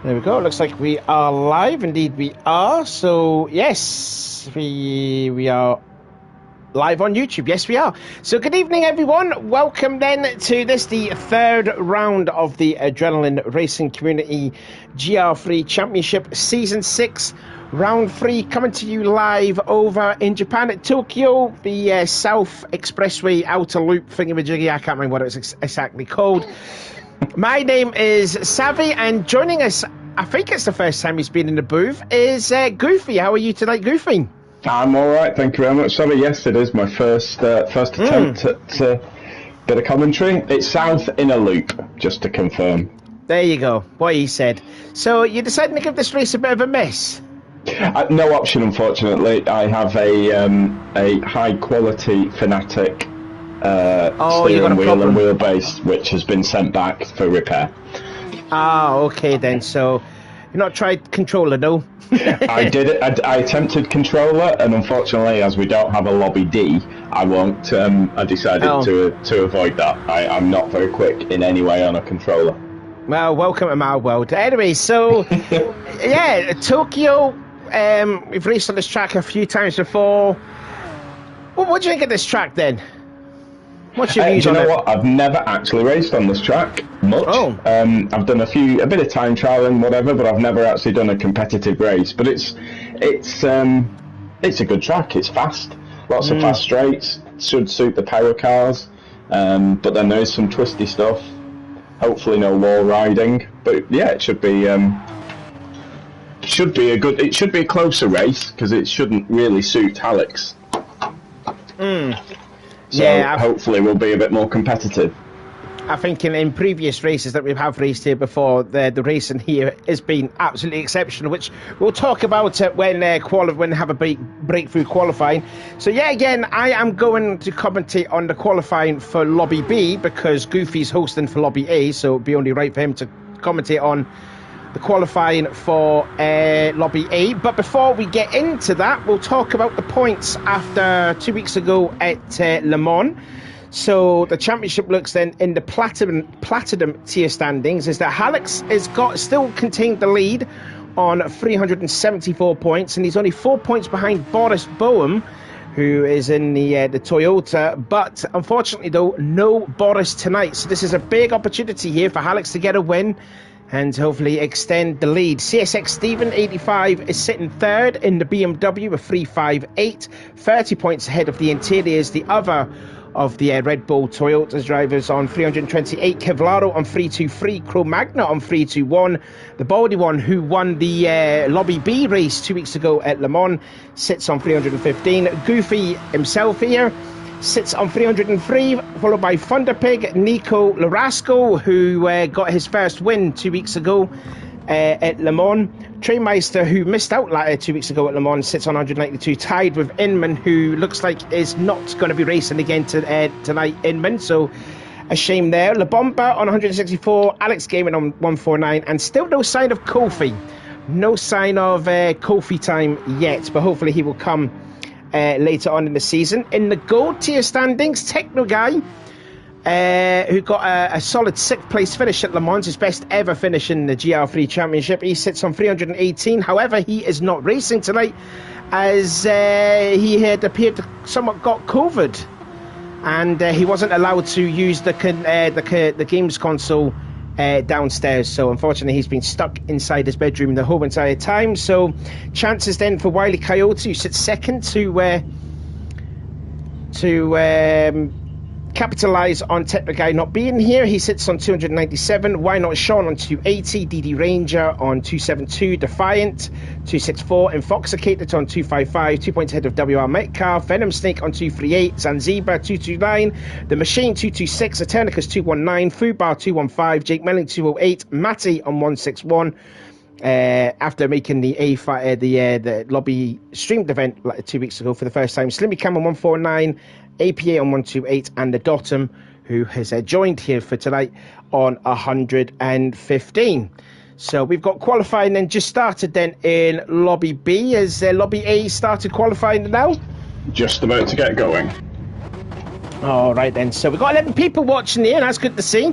There we go. Looks like we are live. Indeed, we are. So, yes, we are live on YouTube. Yes, we are. So, good evening, everyone. Welcome then to this, the third round of the Adrenaline Racing Community Gr.3 Championship Season 6. Round 3 coming to you live over in Japan at Tokyo, the South Expressway Outer Loop thingamajiggy. I can't remember what it's exactly called. My name is Savvy, and joining us, I think it's the first time he's been in the booth, is Goofy. How are you tonight, Goofy? I'm all right, thank you very much. Sorry, yes, it is my first attempt at a bit of commentary. It's South in a loop, just to confirm. There you go, what he said. So you decided to give this race a bit of a miss? No option, unfortunately. I have a high-quality Fanatic steering wheel and wheelbase, which has been sent back for repair. Ah, okay then. So you're not tried controller, no? I did it. I attempted controller, and unfortunately, as we don't have a lobby D, I won't. I decided to avoid that. I'm not very quick in any way on a controller. Well, welcome to my world. Anyway, so yeah, Tokyo. We've raced on this track a few times before. What do you think of this track then? What's your views on it? Do you know what? I've never actually raced on this track much. Oh. I've done a bit of time trialing, whatever, but I've never actually done a competitive race. But it's a good track. It's fast, lots of fast straights. Should suit the power cars. But then there is some twisty stuff. Hopefully, no wall riding. But yeah, it should be a closer race because it shouldn't really suit Alex. So yeah, hopefully we'll be a bit more competitive. I think in previous races that we have raced here before, the racing here has been absolutely exceptional, which we'll talk about when have a breakthrough qualifying. So yeah, again, I am going to commentate on the qualifying for Lobby B because Goofy's hosting for Lobby A, so it'd be only right for him to commentate on the qualifying for Lobby A. But before we get into that, we'll talk about the points after 2 weeks ago at Le Mans. So the championship looks then in the platinum tier standings is that Alex has still contained the lead on 374 points, and he's only 4 points behind Boris Boehm, who is in the Toyota. But unfortunately, though, no Boris tonight. So this is a big opportunity here for Alex to get a win and hopefully extend the lead. CSX Stephen, 85, is sitting third in the BMW with 358, 30 points ahead of the Interiors, the other of the Red Bull Toyota's drivers on 328, Kevlaro on 323, Cro-Magna on 321, the Baldy one who won the Lobby B race 2 weeks ago at Le Mans sits on 315, Goofy himself here sits on 303, followed by Thunderpig, Nico Larasco, who got his first win 2 weeks ago at Le Mans. Trainmeister, who missed out 2 weeks ago at Le Mans, sits on 192, tied with Inman, who looks like is not going to be racing again tonight, Inman, so a shame there. La Bomba on 164, Alex Gaiman on 149, and still no sign of Kofi. No sign of Kofi time yet, but hopefully he will come later on in the season. In the gold tier standings, Techno Guy, who got a solid 6th place finish at Le Mans, his best ever finish in the Gr.3 Championship. He sits on 318. However, he is not racing tonight as he had appeared to somewhat got COVID, and he wasn't allowed to use the games console downstairs, so unfortunately he's been stuck inside his bedroom the whole entire time. So chances then for Wile E. Coyote, who sits second, to capitalise on Techno Guy not being here. He sits on 297. Why Not Sean on 280. DD Ranger on 272. Defiant 264. Infoxicated on 255. 2 points ahead of WR Metcalf. Venom Snake on 238. Zanzibar 229. The Machine 226. Eternicus 219. Fubar 215. Jake Melling 208. Matty on 161. After making the lobby streamed event 2 weeks ago for the first time. Slimmy Cam on 149, APA on 128, and the Dotum, who has joined here for tonight on 115. So we've got qualifying then just started then in Lobby B. Has Lobby A started qualifying now? Just about to get going. All right then, so we've got 11 people watching here, and that's good to see.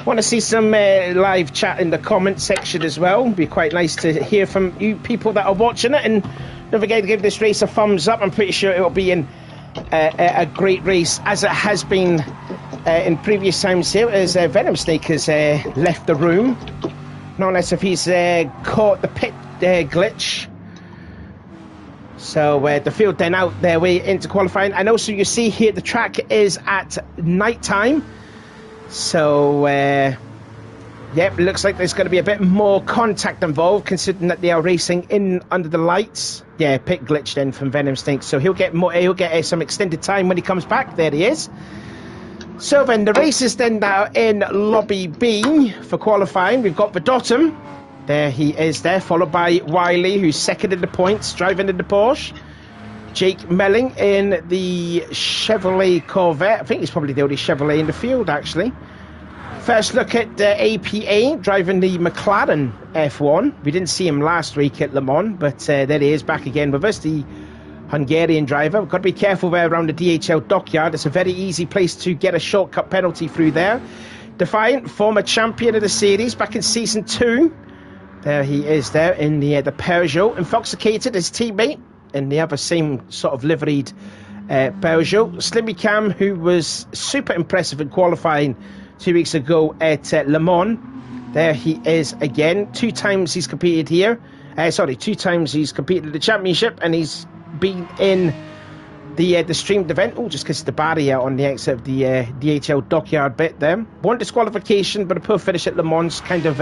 Want to see some live chat in the comment section as well. It'd be quite nice to hear from you people that are watching it, and don't forget to give this race a thumbs up. I'm pretty sure it will be a great race, as it has been in previous times here, as Venom Snake has left the room. Not unless if he's caught the pit glitch. So the field then out their way into qualifying. And also you see here the track is at night time. So yep, it looks like there's going to be a bit more contact involved, considering that they are racing in under the lights. Yeah, pit glitch then from Venom Snake. So he'll get more. He'll get some extended time when he comes back. There he is. So then the race is then now in Lobby B for qualifying. We've got Vedottam. There he is there, followed by Wiley, who's second in the points, driving in the Porsche. Jake Melling in the Chevrolet Corvette. I think he's probably the only Chevrolet in the field, actually. First look at APA, driving the McLaren F1. We didn't see him last week at Le Mans, but there he is, back again with us, the Hungarian driver. We've got to be careful there around the DHL dockyard. It's a very easy place to get a shortcut penalty through there. Defiant, former champion of the series back in Season 2. There he is there in the Peugeot. Infoxicated, his teammate, in the other same sort of liveried Peugeot. Slimmy Cam, who was super impressive in qualifying 2 weeks ago at Le Mans. There he is again. 2 times he's competed here. 2 times he's competed in the championship, and he's been in the streamed event. Oh, just because the barrier on the exit of the DHL dockyard bit there. One disqualification, but a poor finish at Le Mans kind of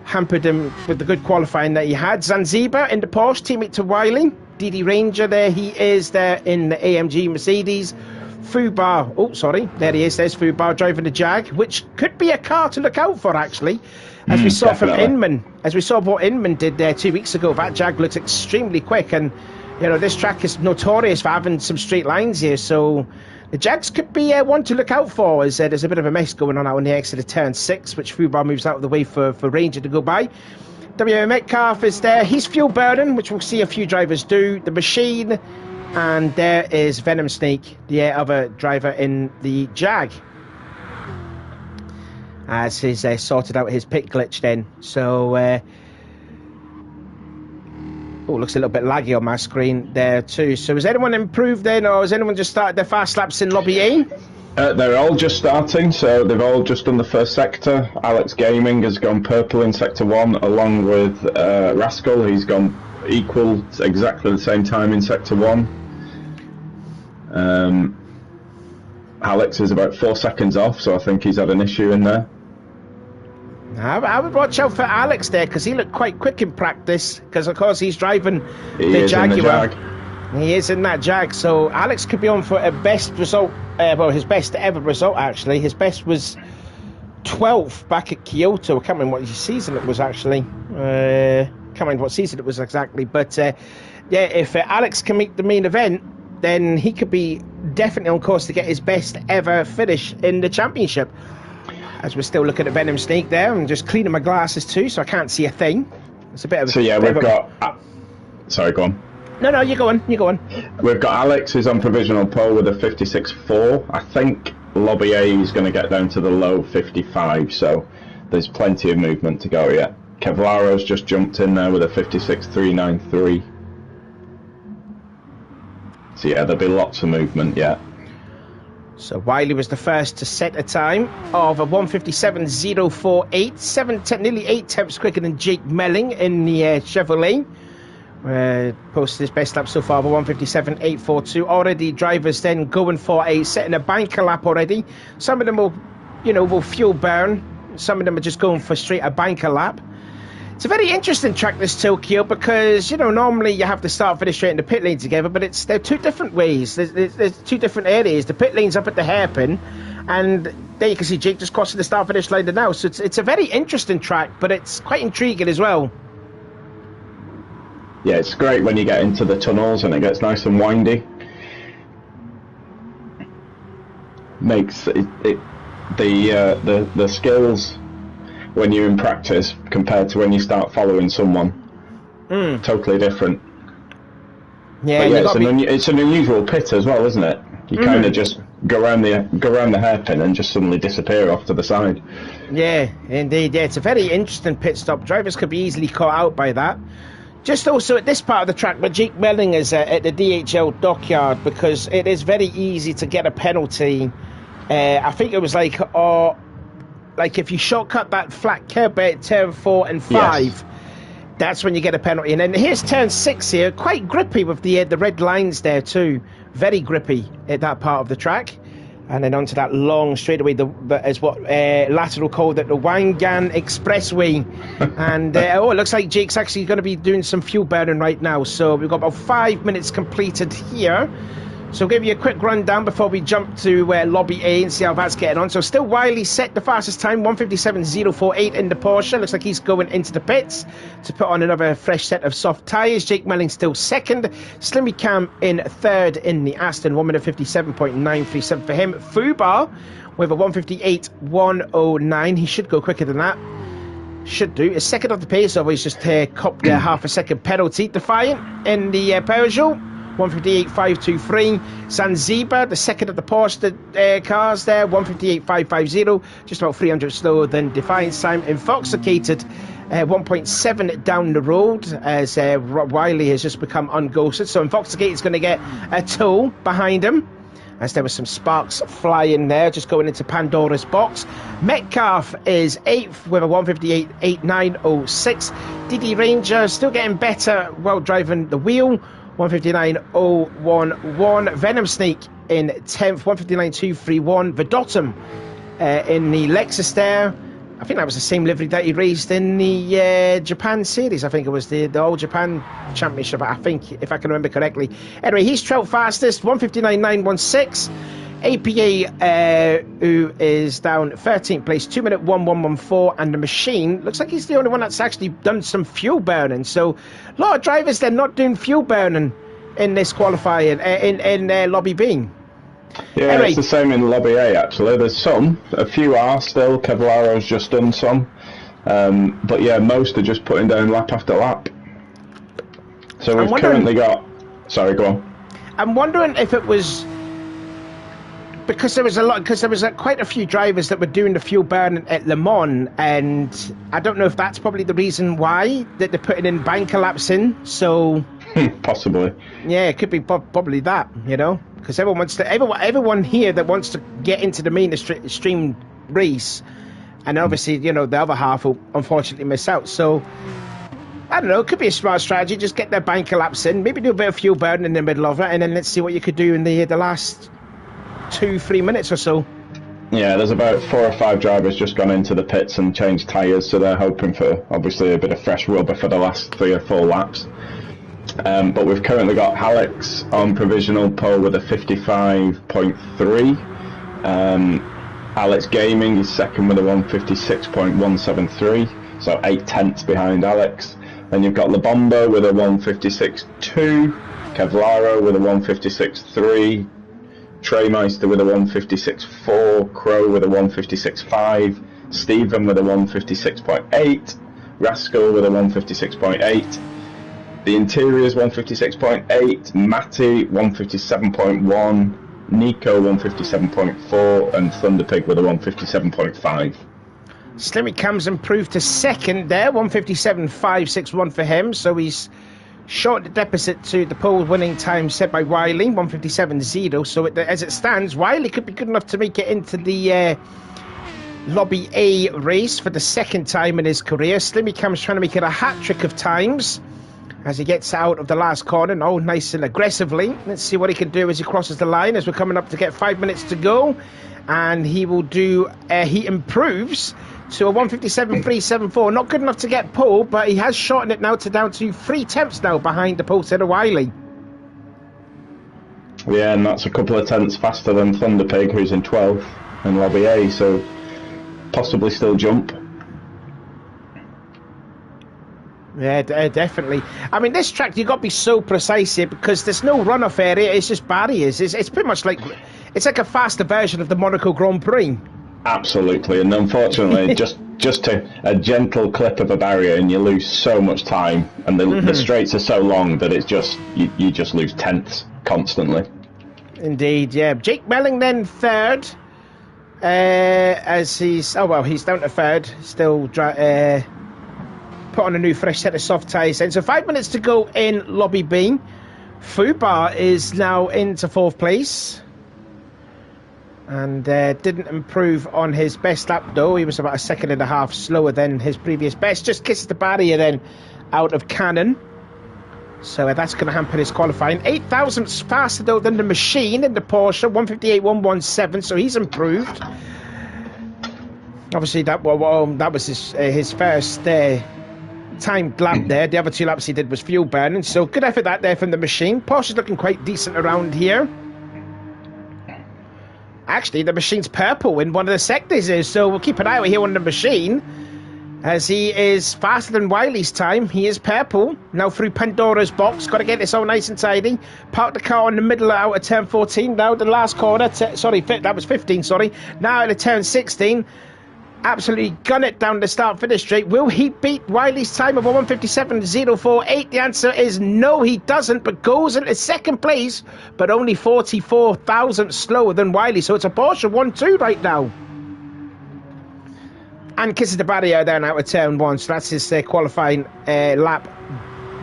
hampered him with the good qualifying that he had. Zanzibar in the Porsche, teammate to Wiley. DD Ranger, there he is there in the AMG Mercedes. Fubar, oh sorry, there he is, there's Fubar driving the Jag, which could be a car to look out for, actually. As we saw definitely from Inman, as we saw what Inman did there 2 weeks ago, that Jag looks extremely quick, and you know, this track is notorious for having some straight lines here, so the Jags could be one to look out for, as there's a bit of a mess going on out on the exit of turn 6, which Fubar moves out of the way for Ranger to go by. WM Metcalf is there, he's fuel burning, which we'll see a few drivers do. The Machine, and there is Venom Snake, the other driver in the Jag, as he's sorted out his pit glitch then. So oh, looks a little bit laggy on my screen there too. So has anyone improved then, or has anyone just started their fast laps in Lobby A? They're all just starting, so they've all just done the first sector. Alex Gaming has gone purple in Sector 1, along with Rascal. He's gone equal, exactly the same time in Sector 1. Alex is about 4 seconds off, so I think he's had an issue in there. I would watch out for Alex there, because he looked quite quick in practice, because of course he's driving the Jaguar. He is in that Jag, so Alex could be on for a best result, well, his best ever result actually. His best was 12th back at Kyoto. I can't remember what season it was actually. Can't remember what season it was exactly, but yeah, if Alex can make the main event, then he could be definitely on course to get his best ever finish in the championship. As we're still looking at Venom Snake there, I'm just cleaning my glasses too, so I can't see a thing. It's a bit of. So yeah, we've got. Sorry, go on. No, you go on. You go on. We've got Alex, who's on provisional pole with a 56.4. I think Lobby A is going to get down to the low 55, so there's plenty of movement to go yet. Kevlaro's just jumped in there with a 56.393. So yeah, there'll be lots of movement yet. So Wiley was the first to set a time of a 1:57.048, nearly 8 tenths quicker than Jake Melling in the Chevrolet. Posted his best lap so far of a 1:57.842. Already drivers then going for setting a banker lap already. Some of them will fuel burn. Some of them are just going for straight a banker lap. It's a very interesting track, this Tokyo, because normally you have the start finish straight in the pit lane together, but they're 2 different ways. There's 2 different areas. The pit lane's up at the hairpin, and there you can see Jake just crossing the start finish line now. So it's a very interesting track, but it's quite intriguing as well. Yeah, it's great when you get into the tunnels and it gets nice and windy. Makes the skills when you're in practice compared to when you start following someone totally different. Yeah, it's an unusual pit as well, isn't it? You kind of just go around the hairpin and just suddenly disappear off to the side. Yeah, indeed. Yeah, it's a very interesting pit stop. Drivers could be easily caught out by that. Just also at this part of the track where Jake Melling is at the DHL dockyard, because it is very easy to get a penalty. I think it was like if you shortcut that flat curb at turn 4 and 5, yes, that's when you get a penalty. And then here's turn 6 here, quite grippy with the red lines there too. Very grippy at that part of the track. And then onto that long straightaway, as what Lateral called it, the Wangan Expressway. And it looks like Jake's actually going to be doing some fuel burning right now. So we've got about 5 minutes completed here. So I'll give you a quick rundown before we jump to Lobby A and see how that's getting on. So still Wiley set the fastest time, 1:57.048 in the Porsche. Looks like he's going into the pits to put on another fresh set of soft tyres. Jake Melling still second. Slimmy Cam in third in the Aston, 1:57.937 for him. Fubar with a 1:58.109. He should go quicker than that. Should do. Is second off the pace, although he's just copped a half a second penalty. Defiant in the Peugeot, 1:58.523. Zanzibar, the second of the Porsche cars there, 1:58.550, just about 300 slower than Defiance time. Infoxicated, 1.7 down the road as Wiley has just become unghosted. So Infoxicated is going to get a tow behind him, as there was some sparks flying there, just going into Pandora's box. Metcalf is 8th with a 1:58.8906. Didi Ranger still getting better while driving the wheel, 1:59.011. Venom Snake in 10th, 1:59.231. Vedottam in the Lexus there. I think that was the same livery that he raced in the Japan series. I think it was the All Japan Championship, I think, if I can remember correctly. Anyway, he's 12th fastest, 1:59.916. APA, who is down 13th place, 2:01.114, and the Machine looks like he's the only one that's actually done some fuel burning. So a lot of drivers, they're not doing fuel burning in this qualifying in Lobby B. Yeah, anyway, it's the same in Lobby A actually. There's a few are still. Kevilaro's just done some, but yeah, most are just putting down lap after lap. So we've currently got. Sorry, go on. I'm wondering if it was because there was quite a few drivers that were doing the fuel burn at Le Mans, and I don't know if that's probably the reason why that they're putting in banker laps in. So possibly, yeah, it could be probably that, because everyone here that wants to get into the mainstream race, and obviously the other half will unfortunately miss out. So I don't know, it could be a smart strategy. Just get their banker laps in, maybe do a bit of fuel burn in the middle of it, and then let's see what you could do in the last 2-3 minutes or so. Yeah, there's about 4 or 5 drivers just gone into the pits and changed tyres, so they're hoping for obviously a bit of fresh rubber for the last 3 or 4 laps. But we've currently got Alex on provisional pole with a 55.3. Alex Gaming is second with a 156.173, so 8 tenths behind Alex. Then you've got La Bomba with a 156.2, Kevlaro with a 156.3, Treymeister with a 156.4, Crow with a 156.5, Stephen with a 156.8, Rascal with a 156.8, the Interiors 156.8, Matty 157.1, Nico 157.4, and Thunderpig with a 157.5. Slimmy Cam's improved to second there, 157.561 for him, so he's short the deficit to the pole winning time set by Wiley, 157.0. So as it stands, Wiley could be good enough to make it into the Lobby A race for the second time in his career. Slimmy Cam's trying to make it a hat-trick of times as he gets out of the last corner, nice and aggressively. Let's see what he can do as he crosses the line, as we're coming up to get 5 minutes to go. And he will do, he improves to a 157.374. Not good enough to get pole, but he has shortened it now down to 3 tenths now behind the pole setter Wiley. Yeah, and that's a couple of tenths faster than Thunderpig, who's in 12th in Lobby A, so possibly still jump. Yeah, definitely. I mean, this track, you've got to be so precise here because there's no runoff area, it's just barriers. It's pretty much like, it's like a faster version of the Monaco Grand Prix. Absolutely, and unfortunately, just a gentle clip of a barrier and you lose so much time, and the straights are so long that it's just, you just lose tenths constantly. Indeed, yeah. Jake Melling then third. As he's he's down to third. Still put on a new fresh set of soft tyres then. So 5 minutes to go in Lobby B. Fubar is now into fourth place. And didn't improve on his best lap though. He was about a second and a half slower than his previous best. Just kisses the barrier then out of Cannon. So that's going to hamper his qualifying. 8 thousandths faster though than the machine in the Porsche. 158.117. So he's improved. Obviously that was his first timed lap there. The other 2 laps he did was fuel burning. So good effort that there from the machine. Porsche's looking quite decent around here. Actually, the machine's purple in one of the sectors, so we'll keep an eye out here on the machine, as he is faster than Wiley's time. He is purple. Now through Pandora's box. Got to get this all nice and tidy. Park the car in the middle out of turn 14. Now the last corner. Sorry, that was 15, sorry. Now at turn 16. Absolutely gun it down the start-finish straight. Will he beat Wiley's time of 157.048? The answer is no, he doesn't, but goes into second place, but only 44 thousandths slower than Wiley. So it's a Porsche 1-2 right now. And kisses the barrier down out of turn 1. So that's his qualifying lap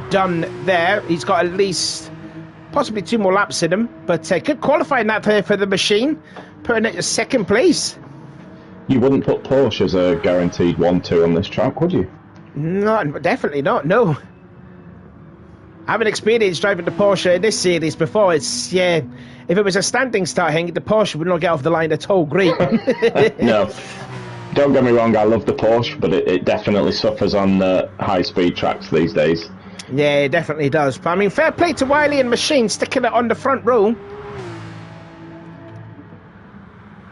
done there. He's got at least possibly 2 more laps in him, but good qualifying that there for the machine, putting it at second place. You wouldn't put Porsche as a guaranteed 1-2 on this track, would you? No, definitely not, no. I haven't experienced driving the Porsche in this series before. It's, yeah, if it was a standing starting, the Porsche would not get off the line at all. Great. No. Don't get me wrong, I love the Porsche, but it definitely suffers on the high-speed tracks these days. Yeah, it definitely does. But, I mean, fair play to Wiley and Machine, sticking it on the front row.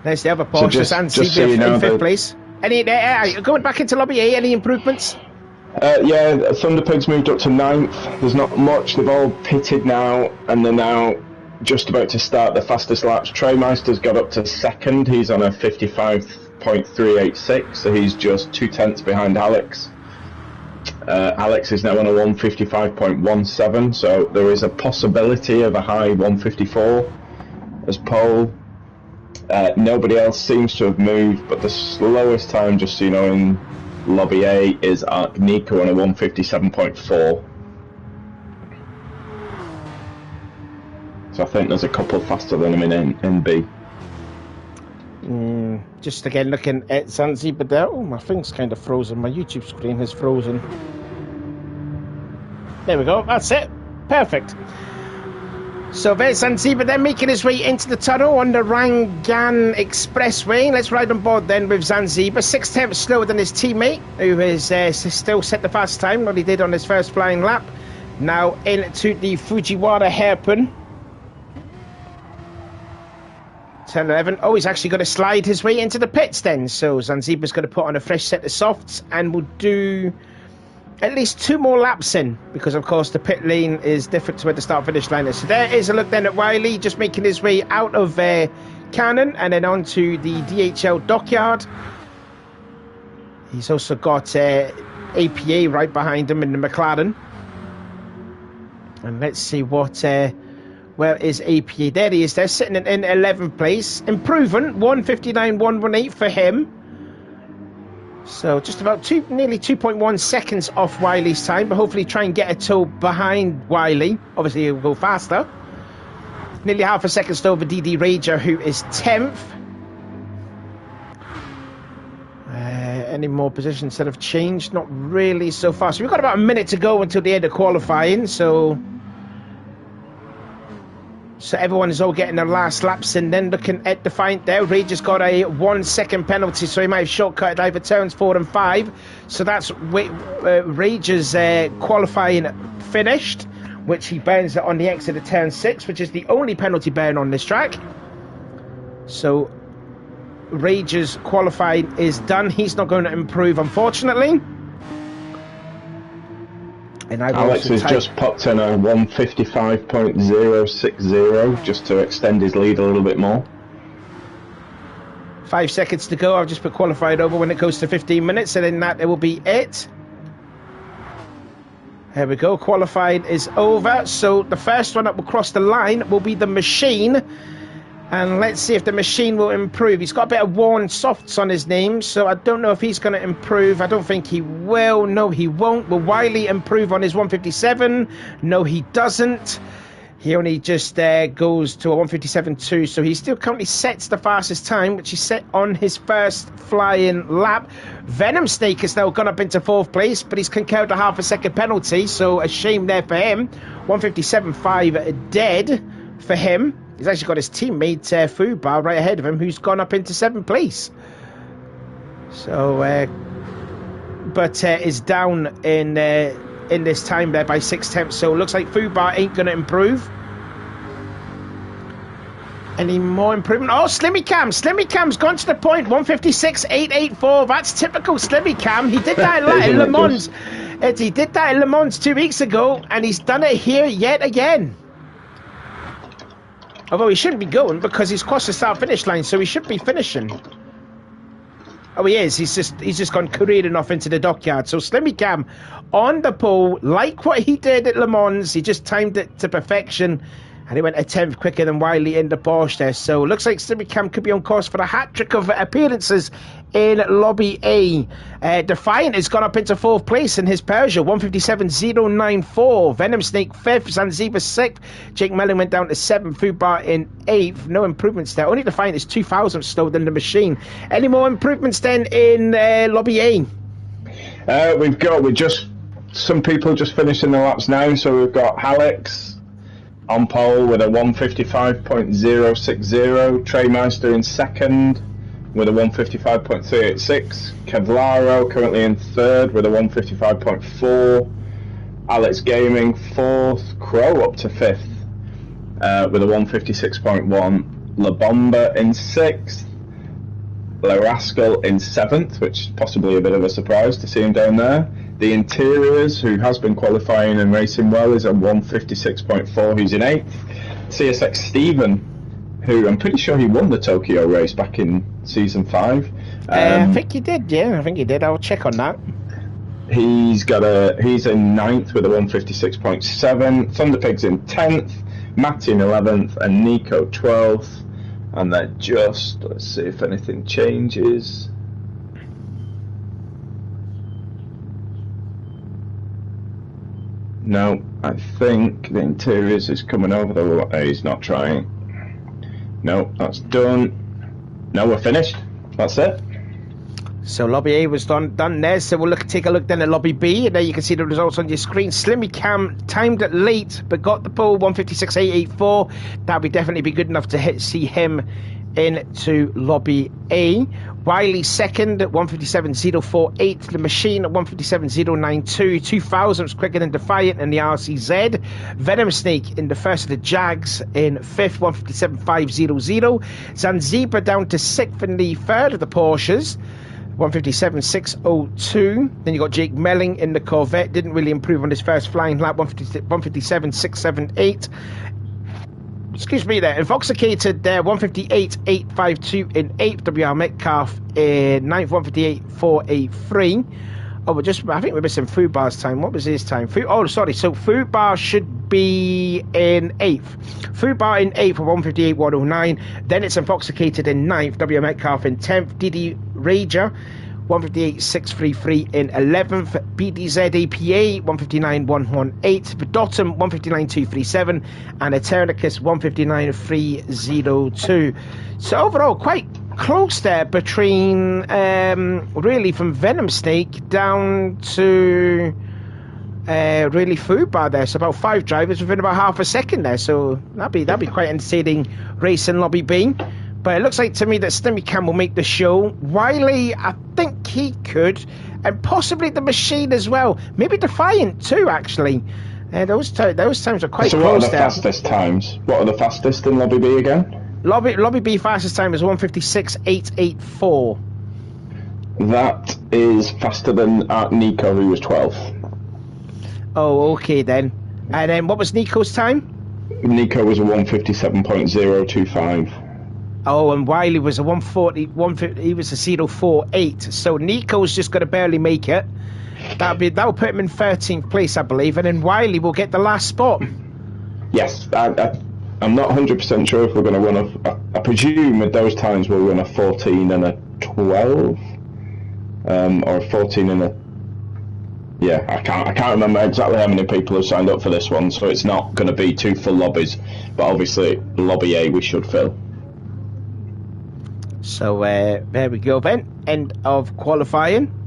There's the other Porsche, and so in fifth place. Any going back into Lobby A, any improvements? Yeah, Thunderpigs moved up to 9th. There's not much. They've all pitted now, and they're now just about to start the fastest laps. Treymeister's got up to 2nd. He's on a 55.386, so he's just 2 tenths behind Alex. Alex is now on a 155.17, so there is a possibility of a high 154 as pole. Nobody else seems to have moved, but the slowest time, just so you know, in Lobby A is Nico on a 157.4. So I think there's a couple faster than him in B. Just again looking at Zanzibar there. Oh, my thing's kind of frozen. My YouTube screen is frozen. There we go. That's it. Perfect. So there's Zanzibar then making his way into the tunnel on the Rangan Expressway. Let's ride on board then with Zanzibar. 6 tenths slower than his teammate, who is still set the fast time, what he did on his first flying lap. Now into the Fujiwara hairpin. Turn 11. Oh, he's actually going to slide his way into the pits then. So Zanzibar's going to put on a fresh set of softs and will do at least 2 more laps in, because of course the pit lane is different to where the start finish line is. So there is a look then at Wiley, just making his way out of Cannon and then onto the DHL dockyard. He's also got APA right behind him in the McLaren. And let's see what where is APA? There he is. They're sitting in 11th place, improving 159.118 for him. So just about nearly 2.1 seconds off Wiley's time, but hopefully try and get a toe behind Wiley. Obviously he'll go faster. Nearly half a second slower over DD Rager, who is 10th. Any more positions that have changed? Not really so far. So we've got about a minute to go until the end of qualifying. So everyone is all getting their last laps in. Then looking at the find there, Rager's got a 1 second penalty, so he might have shortcutted over turns 4 and 5. So that's Rager's qualifying finished, which he burns it on the exit of turn 6, which is the only penalty burn on this track. So Rager's qualifying is done. He's not going to improve, unfortunately. And Alex has just popped in a 155.060 just to extend his lead a little bit more. 5 seconds to go. I've just put qualified over when it goes to 15 minutes, and then that it will be it. There we go. Qualifying is over. So the first one that will cross the line will be the machine. And let's see if the machine will improve. He's got a bit of worn softs on his name, so I don't know if he's going to improve. I don't think he will. No, he won't. Will Wiley improve on his 157? No, he doesn't. He only just goes to a 157.2, so he still currently sets the fastest time, which he set on his first flying lap. Venom Snake has now gone up into 4th place, but he's concurred a half a second penalty, so a shame there for him. 157.5 dead for him. He's actually got his teammate Fubar right ahead of him, who's gone up into 7th place. So, but is down in this time there by 6/10. So it looks like Fubar ain't going to improve. Any more improvement? Oh, Slimmy Cam. Slimmy Cam's gone to the point. 156.884. That's typical Slimmy Cam. He did that in Le Mans. He did that in Le Mans 2 weeks ago, and he's done it here yet again. Although he shouldn't be going because he's crossed the start-finish line, so he should be finishing. Oh, he is. He's just gone careering off into the dockyard. So Slimmy Cam on the pole, like what he did at Le Mans. He just timed it to perfection, and he went a 10th quicker than Wiley in the Porsche there. So it looks like Slimmy Cam could be on course for a hat-trick of appearances in Lobby A. Defiant has gone up into 4th place in his Peugeot, 157.094. Venom Snake 5th, Zanzibar 6th. Jake Mellon went down to 7th, Fubar in 8th. No improvements there. Only Defiant is 2,000 slower than the machine. Any more improvements then in Lobby A? Some people just finishing the laps now. So we've got Alex on pole with a 155.060. Trey Meister in 2nd with a 155.386. Kevlaro currently in 3rd with a 155.4. Alex Gaming 4th. Crow up to 5th with a 156.1. La Bomba in 6th. La Rascal in 7th, which is possibly a bit of a surprise to see him down there. The Interiors, who has been qualifying and racing well, is at 156.4, who's in 8th. CSX Steven, who I'm pretty sure he won the Tokyo race back in Season 5. I think he did, yeah, I think he did. I'll check on that. He's in 9th with a 156.7. Thunderpig's in 10th, Matty in 11th, and Nico 12th. And then let's see if anything changes. No, I think the Interiors is coming over the... he's not trying. No, that's done. No, we're finished. That's it. So Lobby A was done there. So we'll take a look then at Lobby B. And there you can see the results on your screen. Slimmy Cam timed it late, but got the pole, 156.884. That would definitely be good enough to see him into Lobby A. Wiley 2nd at 157.048. The machine at 157.092. 2,000 quicker than Defiant and the RCZ. Venom Snake in the first of the Jags in 5th, 157.500. Zanzibar down to 6th in the third of the Porsches, 157.602. Then you got Jake Melling in the Corvette. Didn't really improve on his first flying lap, 157.678. Excuse me there. Infoxicated there, 158.852 in 8th. WR Metcalf in 9th, 158.483. Oh, I think we're missing Fubar's time. What was his time? Sorry. So Fubar should be in 8th. Fubar in 8th for 158.109. Then it's Infoxicated in 9th. W Metcalf in 10th. Didi Rager, 158.633 in 11th. BDZ APA 159.118. Vidotum 159.237 and Eternicus 159.302. So overall quite close there between really from Venom Snake down to really Fubar there. So about 5 drivers within about half a second there. So that'd be quite entertaining race in Lobby B. But it looks like to me that Slimmy Cam will make the show. Wiley, I think he could. And possibly the machine as well. Maybe Defiant too, actually. Those times are quite close there. So what are the fastest times? What are the fastest in Lobby B again? Lobby B fastest time is 156.884. That is faster than Nico, who was 12th. Oh, okay then. And then what was Nico's time? Nico was a 157.025. Oh, and Wiley was a 140, he was a 048. So Nico's just going to barely make it. That'll put him in 13th place, I believe, and then Wiley will get the last spot. Yes, I'm not 100% sure if we're going to run I presume at those times we'll run a 14 and a 12, or a 14 and a... Yeah, I can't remember exactly how many people have signed up for this one, so it's not going to be 2 full lobbies, but obviously lobby A we should fill. So there we go then, end of qualifying.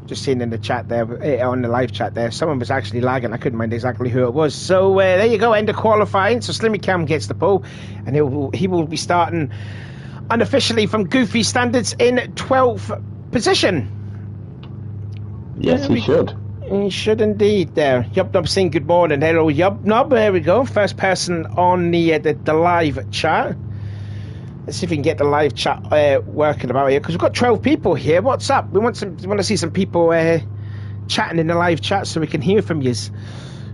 Just seeing in the chat there, on the live chat there, someone was actually lagging. I couldn't mind exactly who it was. So there you go, end of qualifying. So Slimmy Cam gets the pole, and he will be starting unofficially from Goofy standards in 12th position. Yes, he should. He should indeed. There, Yub Nub saying good morning. Hello, Yub Nub. There we go. First person on the live chat. Let's see if we can get the live chat working about here, because we've got 12 people here. What's up? We want to see some people chatting in the live chat so we can hear from you.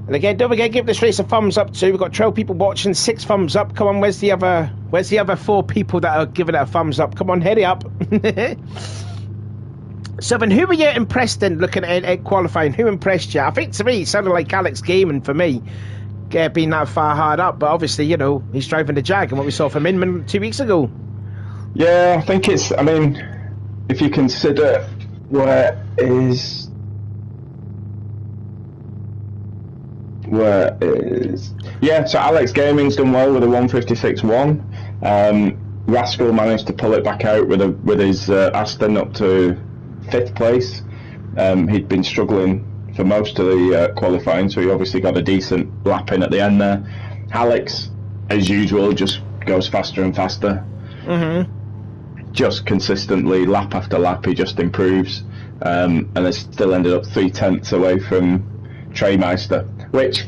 And again, don't forget, give this race a thumbs up too. We've got 12 people watching, 6 thumbs up. Come on, where's the other 4 people that are giving it a thumbs up? Come on, hurry up. So then, who were you impressed in looking at qualifying? Who impressed you? I think to me, it sounded like Alex Gaiman for me. Being that far hard up, but obviously, you know, he's driving the Jag, and what we saw from Inman 2 weeks ago. Yeah, I think it's, I mean, if you consider where is yeah, so Alex Gaming's done well with a 156.1. Rascal managed to pull it back out with his Aston up to 5th place. He'd been struggling for most of the qualifying, so he obviously got a decent lap in at the end there. Alex, as usual, just goes faster and faster. Just consistently, lap after lap, he just improves, and they still ended up 3/10 away from Treymeister, which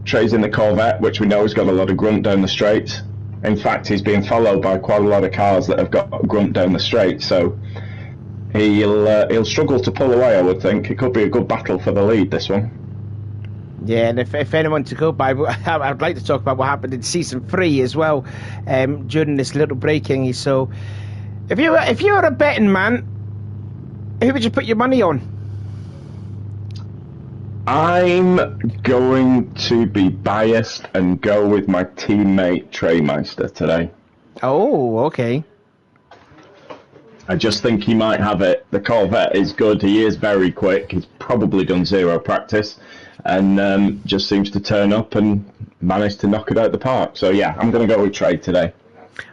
Trey's in the Corvette, which we know has got a lot of grunt down the straight. In fact, he's being followed by quite a lot of cars that have got grunt down the straight, so he'll struggle to pull away, I would think. It could be a good battle for the lead, this one. Yeah, and if anyone to go by, I'd like to talk about what happened in season 3 as well, during this little breaking. So, if you were a betting man, who would you put your money on? I'm going to be biased and go with my teammate Treymeister today. Oh, okay. I just think he might have it. The Corvette is good. He is very quick. He's probably done 0 practice, and just seems to turn up and manage to knock it out of the park. So yeah, I'm going to go with Trey today.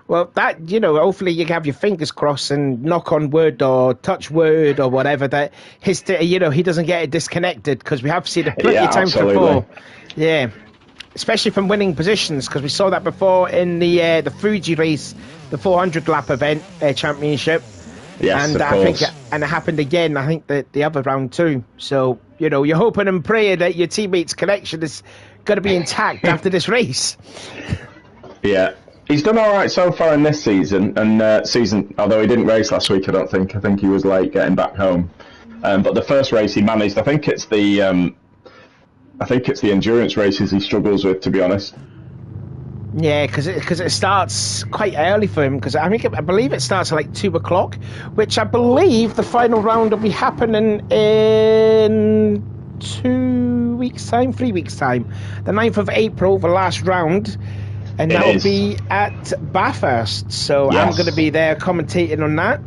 Well, that, you know, hopefully you have your fingers crossed and knock on wood or touch wood or whatever that he doesn't get it disconnected, because we have seen it plenty of times before. Yeah. Especially from winning positions, because we saw that before in the Fuji race, the 400 lap event championship. Yes, and of I course. think, and it happened again, I think, the other round too. So, you know, you're hoping and praying that your teammates' connection is going to be intact after this race. Yeah. He's done all right so far in this season, and although he didn't race last week, I don't think. I think he was late getting back home. But the first race he managed, I think it's the endurance races he struggles with, to be honest. Yeah, because it starts quite early for him, because I believe it starts at like 2 o'clock, which I believe the final round will be happening in 3 weeks' time, the 9th of April, the last round, and that will be at Bathurst, so yes. I'm going to be there commentating on that.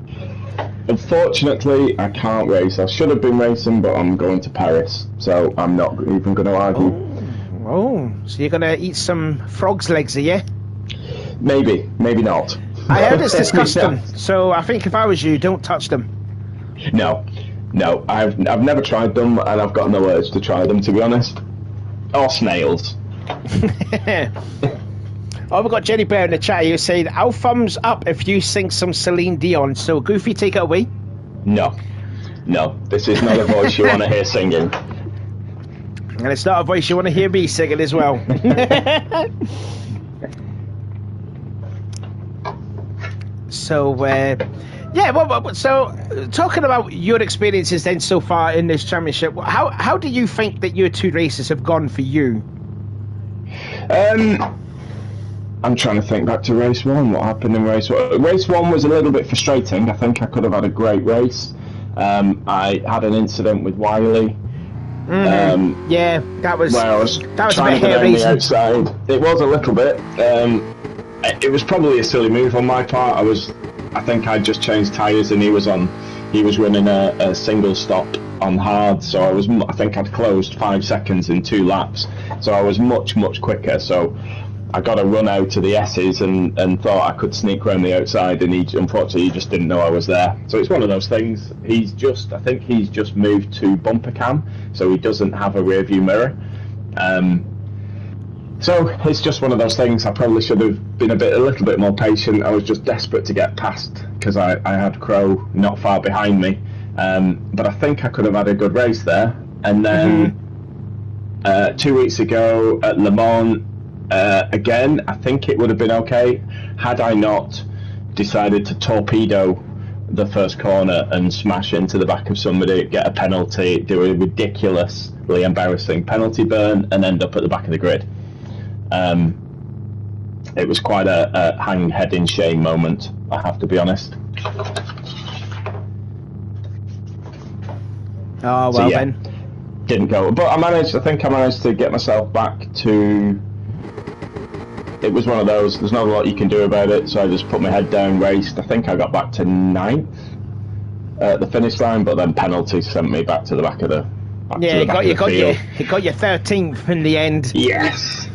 Unfortunately, I can't race. I should have been racing, but I'm going to Paris, so I'm not even going to argue. Oh, so you're going to eat some frog's legs, are you? Maybe not. I heard it's disgusting, so I think if I was you, don't touch them. No, I've never tried them, and I've got no urge to try them, to be honest. Or snails. Oh, we've got Jenny Bear in the chat here saying, "I'll thumbs up if you sing some Celine Dion." So, Goofy, take it away. No, this is not a voice you want to hear singing. And it's not a voice you want to hear me singing as well. So, so talking about your experiences then so far in this championship, how do you think that your 2 races have gone for you? I'm trying to think back to race one. What happened in race one? Race one was a little bit frustrating. I think I could have had a great race. I had an incident with Wiley. Yeah, that was where I was a bit trying to go down the hair-raising. outside. It was a little bit. It was probably a silly move on my part. I think I'd just changed tyres and he was running a single stop on hard, so I think I'd closed 5 seconds in 2 laps, so I was much quicker. So I got a run out to the S's and thought I could sneak around the outside, and unfortunately he just didn't know I was there. So it's one of those things. I think he's just moved to bumper cam, so he doesn't have a rear view mirror. So it's just one of those things. I probably should have been a little bit more patient. I was just desperate to get past because I had Crow not far behind me. But I think I could have had a good race there. And then 2 weeks ago at Le Mans, again, I think it would have been okay had I not decided to torpedo the first corner and smash into the back of somebody, get a penalty, do a ridiculously embarrassing penalty burn, and end up at the back of the grid. It was quite a hang head in shame moment, I have to be honest. Oh, well, so, yeah, then. Didn't go. But I think I managed to get myself back to... It was one of those, there's not a lot you can do about it, so I just put my head down, raced. I think I got back to 9th at the finish line, but then penalties sent me back to the back of the you got your 13th in the end. Yes.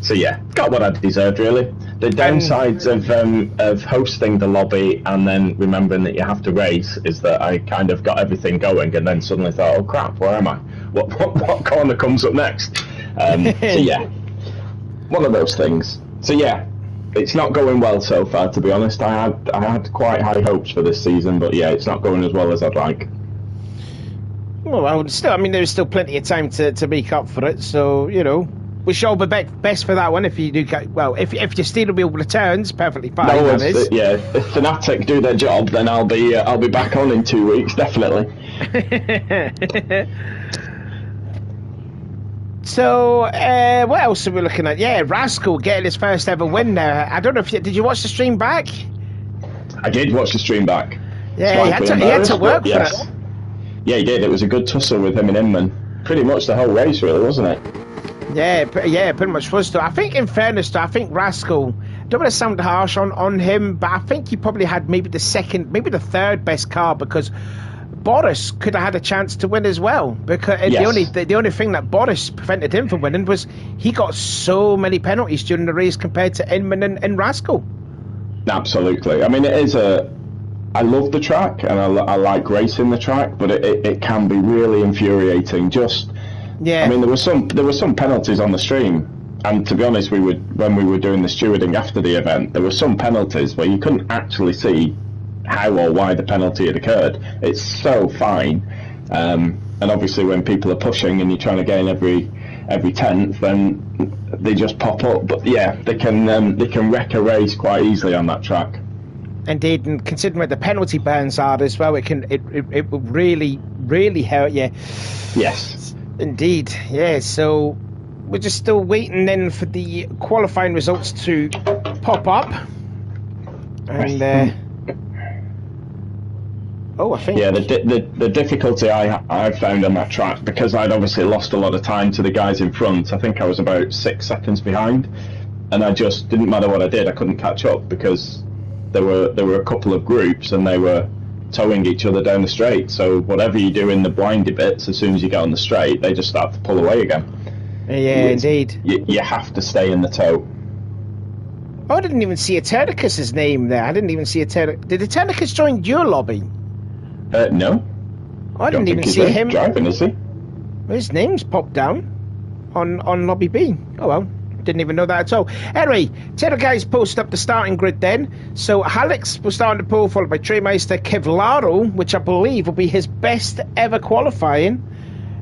So yeah, got what I deserved really. The downsides of hosting the lobby and then remembering that you have to race is that I kind of got everything going and then suddenly thought, oh crap, where am I? What corner comes up next? So yeah, one of those things. So yeah, it's not going well so far, to be honest. I had quite high hopes for this season, but yeah, it's not going as well as I'd like. Well, there's still plenty of time to make up for it, so, we shall be best for that one if you do. Well, if you steer the wheel returns, perfectly fine. No, yeah. If Fnatic do their job, then I'll be back on in 2 weeks, definitely. So, what else are we looking at? Yeah, Rascal getting his first ever win there. I don't know if did you watch the stream back? I did watch the stream back. Yeah, he had to work for it. Yeah, he did. It was a good tussle with him and Inman. Pretty much the whole race, really, wasn't it? Yeah, pretty much was. I think, in fairness, I think Rascal, don't want to sound harsh on him, but I think he probably had maybe the third best car, because Boris could have had a chance to win as well. Because the only thing that Boris prevented him from winning was he got so many penalties during the race compared to Inman and Rascal. Absolutely. I mean, I love the track and I like racing the track, but it can be really infuriating. I mean, there were some penalties on the stream, and to be honest, when we were doing the stewarding after the event, there were some penalties where you couldn't actually see how or why the penalty had occurred. It's so fine, and obviously when people are pushing and you're trying to gain every tenth, then they just pop up. But yeah, they can wreck a race quite easily on that track. Indeed, and considering where the penalty burns are as well, it will really hurt you. Yes. Indeed, yeah. So we're just still waiting then for the qualifying results to pop up, and I think the difficulty I found on that track, because I'd obviously lost a lot of time to the guys in front. I think I was about 6 seconds behind, and I just didn't matter what I did, I couldn't catch up because there were a couple of groups and they were towing each other down the straight. So whatever you do in the blindy bits, as soon as you get on the straight, they just start to pull away again. Yeah, indeed. You have to stay in the tow. Oh, I didn't even see Eternicus's name there. I didn't even see Eternicus. Did Eternicus join your lobby? No. I didn't even see him driving, is he? His name's popped down on lobby B. Oh well. Didn't even know that at all. Anyway, Terra guys posted up the starting grid then. So Alex was starting the pole, followed by Treymeister, Kevlaro, which I believe will be his best ever qualifying.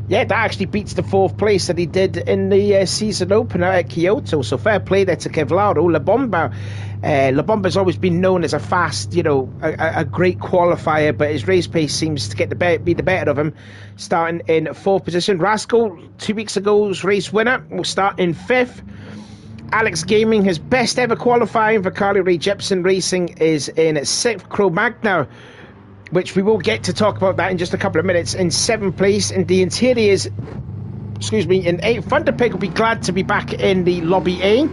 Yeah, that actually beats the 4th place that he did in the season opener at Kyoto. So fair play there to Kevlaro. La Bomba's always been known as a fast, a great qualifier, but his race pace seems to be the better of him, starting in 4th position. Rascal, 2 weeks ago's race winner, will start in 5th. Alex Gaming, his best ever qualifying for Carly Rae Jepsen Racing is in 6th. Cro-Magnon, which we will get to talk about that in just a couple of minutes, in 7th place. In the interiors, excuse me, in 8th. Thunderpig will be glad to be back in the Lobby A.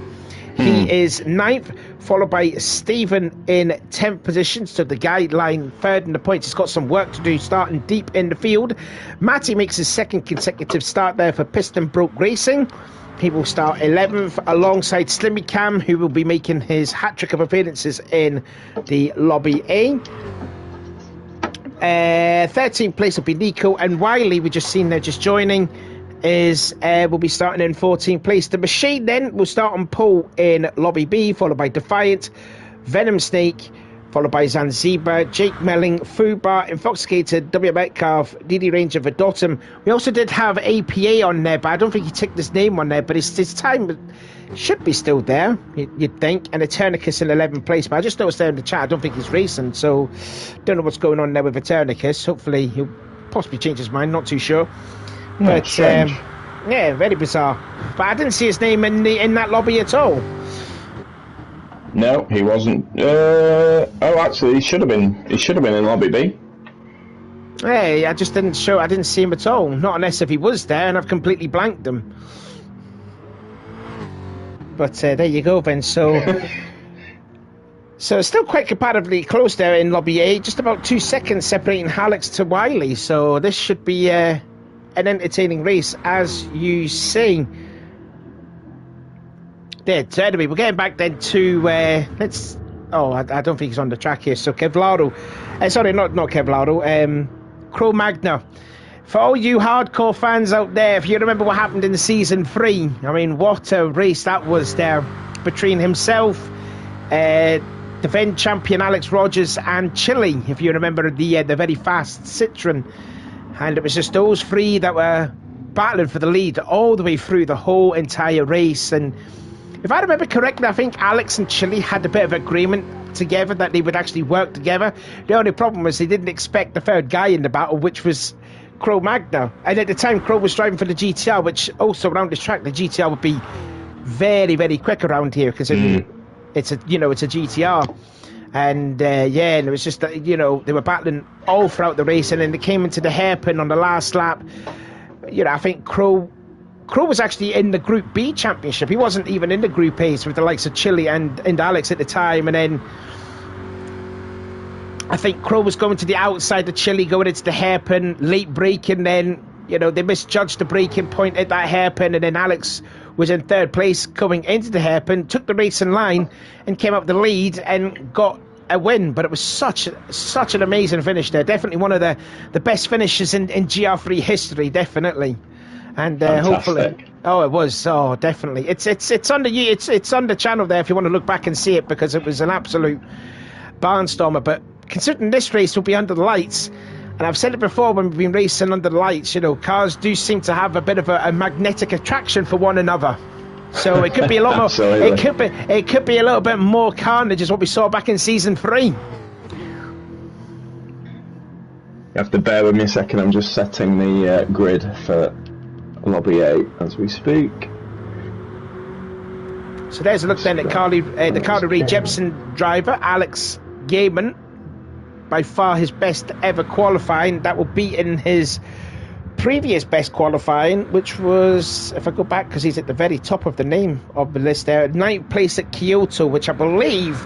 He is 9th, followed by Stephen in 10th position. So the guideline 3rd in the points. He's got some work to do starting deep in the field. Matty makes his 2nd consecutive start there for Piston Broke Racing. He will start 11th alongside Slimmy Cam, who will be making his hat-trick of appearances in the Lobby A. 13th place will be Nico, and Wiley, we just seen there just joining, will be starting in 14th place. The Machine then will start on pole in Lobby B, followed by Defiant, Venom Snake, followed by Zanzibar, Jake Melling, Fubar, Infoxicated, W. Metcalf, DD Ranger, Verdotum. We also did have APA on there, but I don't think he ticked his name on there, but his time should be still there, you'd think. And Eternicus in 11th place, but I just noticed there in the chat, I don't think he's racing, so don't know what's going on there with Eternicus. Hopefully he'll possibly change his mind, not too sure. But yeah, very bizarre. But I didn't see his name in that lobby at all. No, he wasn't. Actually, he should have been. He should have been in Lobby B. Hey, I just didn't show. I didn't see him at all. Not unless if he was there, and I've completely blanked him. But there you go, then. So, so it's still quite comparatively close there in Lobby A. Just about 2 seconds separating Alex to Wiley. So this should be an entertaining race, as you see. There, so anyway, we're getting back then to let's. Oh, I don't think he's on the track here. So Kevlaro, sorry, not Kevlaro. Cro-Magnon. For all you hardcore fans out there, if you remember what happened in season 3, I mean, what a race that was there between himself, the then champion Alex Rogers, and Chile. If you remember the very fast Citroen, and it was just those three that were battling for the lead all the way through the whole entire race. And if I remember correctly, I think Alex and Chile had a bit of agreement together that they would actually work together. The only problem was they didn't expect the third guy in the battle, which was Cro-Magnon. And at the time, Cro was driving for the GTR, which also around this track, the GTR would be very, very quick around here because it's a GTR. And and it was just that, they were battling all throughout the race, and then they came into the hairpin on the last lap. I think Cro was actually in the Group B championship. He wasn't even in the Group A with the likes of Chile and Alex at the time. And then I think Cro was going to the outside of Chile, going into the hairpin, late braking. Then, they misjudged the braking point at that hairpin. And then Alex was in 3rd place going into the hairpin, took the racing line and came up the lead and got a win. But it was such an amazing finish there. Definitely one of the best finishes in GR3 history, definitely. And hopefully, it was. Oh, definitely. It's on the channel there if you want to look back and see it, because it was an absolute barnstormer. But considering this race will be under the lights, and I've said it before when we've been racing under the lights, cars do seem to have a bit of a magnetic attraction for one another. So it could be a lot more. It could be a little bit more carnage as what we saw back in season 3. You have to bear with me a second. I'm just setting the grid for Lobby A as we speak. So there's a look then at the Carly Rae Jepsen driver, Alex Gaiman. By far his best ever qualifying. That will be in his previous best qualifying, which was, if I go back, because he's at the very top of the name of the list there, 9th place at Kyoto, which I believe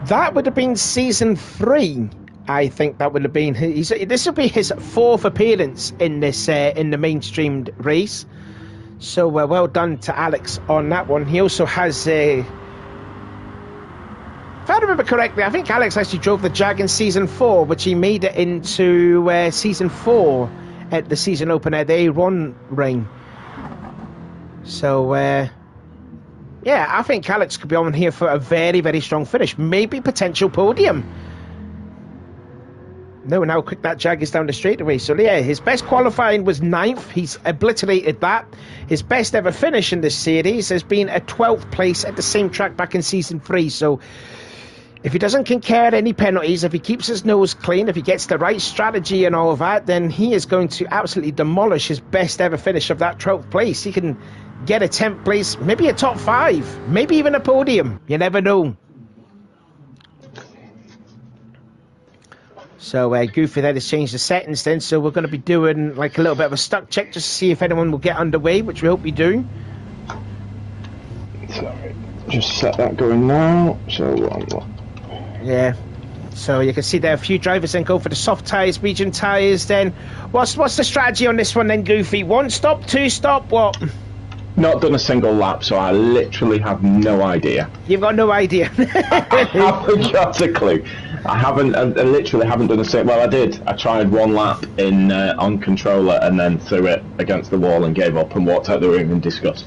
that would have been season 3. I think that would have been this will be his 4th appearance in this in the mainstreamed race. So well done to Alex on that one. He also has if I remember correctly, I think Alex actually drove the Jag in season 4, which he made it into season 4 at the season opener, the A1 ring. So I think Alex could be on here for a very, very strong finish, maybe potential podium. No, and how quick that Jag is down the straightaway. So yeah, his best qualifying was 9th. He's obliterated that. His best ever finish in this series has been a 12th place at the same track back in season 3. So if he doesn't concur any penalties, if he keeps his nose clean, if he gets the right strategy and all of that, then he is going to absolutely demolish his best ever finish of that 12th place. He can get a 10th place, maybe a top 5, maybe even a podium. You never know. So Goofy then has changed the settings then, so we're going to be doing like a little bit of a stuck check just to see if anyone will get underway, which we hope you do. Sorry, just set that going now. So yeah. So you can see there a few drivers then go for the soft tyres, medium tyres then. What's the strategy on this one then, Goofy? 1 stop, 2 stop, what? Not done a single lap, so I literally have no idea. You've got no idea? I haven't got a clue. I literally haven't done a single... Well, I did. I tried 1 lap in on controller and then threw it against the wall and gave up and walked out the room in disgust.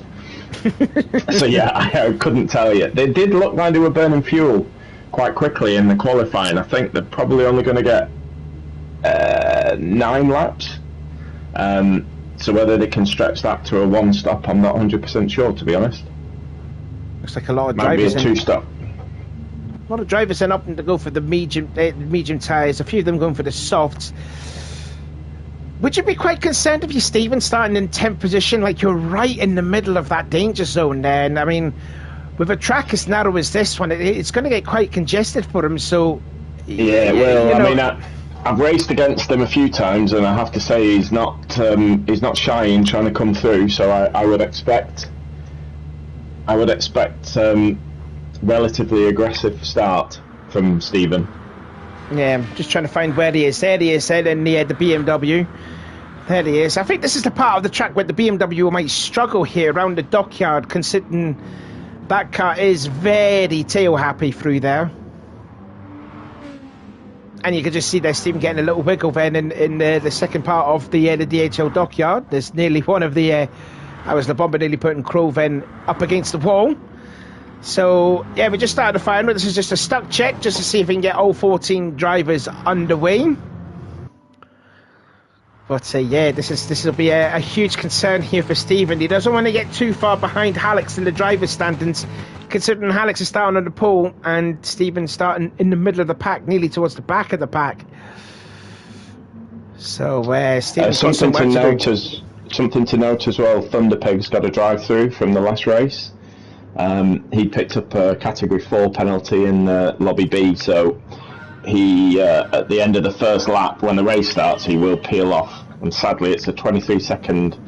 So yeah, I couldn't tell you. They did look like they were burning fuel quite quickly in the qualifying. I think they're probably only going to get 9 laps. So whether they can stretch that to a 1 stop, I'm not 100% sure, to be honest. Looks like a lot of drivers. Might be a 2 stop. A lot of drivers then opting to go for the medium tyres. A few of them going for the softs. Would you be quite concerned if you're Stephen starting in 10th position, like you're right in the middle of that danger zone there? And I mean, with a track as narrow as this one, it's going to get quite congested for him. So yeah, well, I mean, I've raced against him a few times, and I have to say he's not shy in trying to come through. So I would expect relatively aggressive start from Stephen. Yeah, I'm just trying to find where he is. There he is, there in the BMW. There he is. I think this is the part of the track where the BMW might struggle here around the dockyard, considering that car is very tail happy through there. And you can just see there Stephen getting a little wiggle then in the second part of the DHL dockyard. There's nearly one of the... I was the bomber nearly putting Crow then up against the wall. So, yeah, we just started the final. This is just a stuck check just to see if we can get all 14 drivers underway. But, yeah, this will be a huge concern here for Stephen. He doesn't want to get too far behind Hallex in the driver's standings, considering Hallex is starting on the pole and Stephen starting in the middle of the pack, nearly towards the back of the pack. So, Stephen's got some work to do. Something to note as well, Thunderpig's got a drive-through from the last race. He picked up a Category 4 penalty in Lobby B, so he, at the end of the first lap, when the race starts, he will peel off. And sadly, it's a 23-second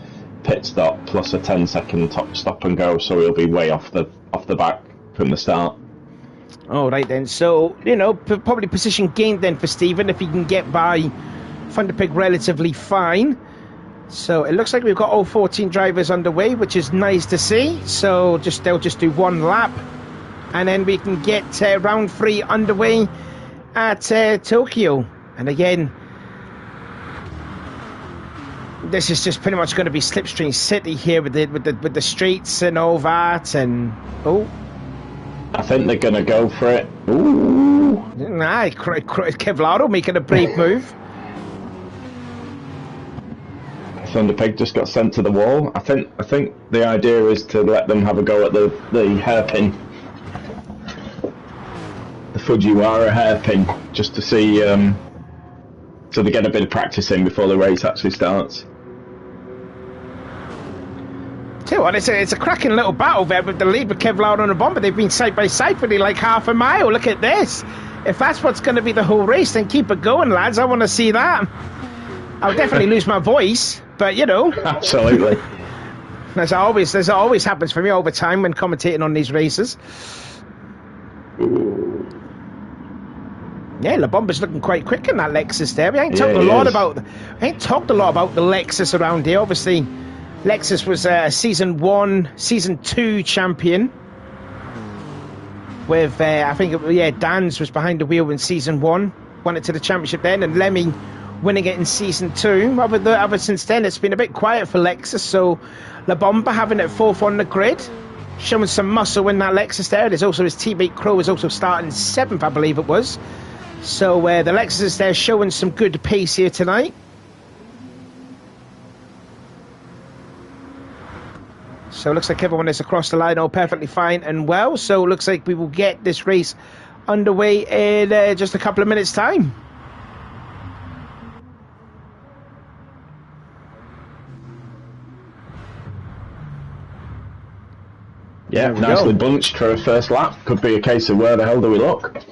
pit stop plus a 10-second top stop and go, so he'll be way off the back from the start. All right then, so, you know, probably position gained then for Stephen if he can get by Thunderpig relatively fine. So it looks like we've got all 14 drivers underway, which is nice to see. So they'll just do 1 lap, and then we can get round 3 underway at Tokyo. And again, this is just pretty much going to be Slipstream City here with the streets and all that. And I think they're going to go for it. Ooh, Kevlaro making a brave move. Thunderpig just got sent to the wall. I think the idea is to let them have a go at the hairpin, the Fujiwara hairpin, just to see, so they get a bit of practice in before the race actually starts. Tell you what, it's a cracking little battle there with the lead with Kevlar and the Bomber. They've been side by side for like half a mile. Look at this. If that's what's going to be the whole race, then keep it going, lads. I want to see that. I'll definitely lose my voice, but you know. Absolutely. As always happens for me all the time when commentating on these races. Yeah, La Bomba's looking quite quick in that Lexus there. We ain't talked a lot about the Lexus around here. Obviously, Lexus was season 1, season 2 champion. With I think Dan's was behind the wheel in season 1, won it to the championship then, and Lemmy winning it in season 2. Other since then, it's been a bit quiet for Lexus. So La Bomba having it 4th on the grid, showing some muscle in that Lexus there. There's also his teammate Crow is also starting 7th, I believe it was. So the Lexus is there showing some good pace here tonight. So it looks like everyone is across the line all perfectly fine and well. So it looks like we will get this race underway in just a couple of minutes' time. Yeah, nicely bunched for a first lap. Could be a case of where the hell do we look?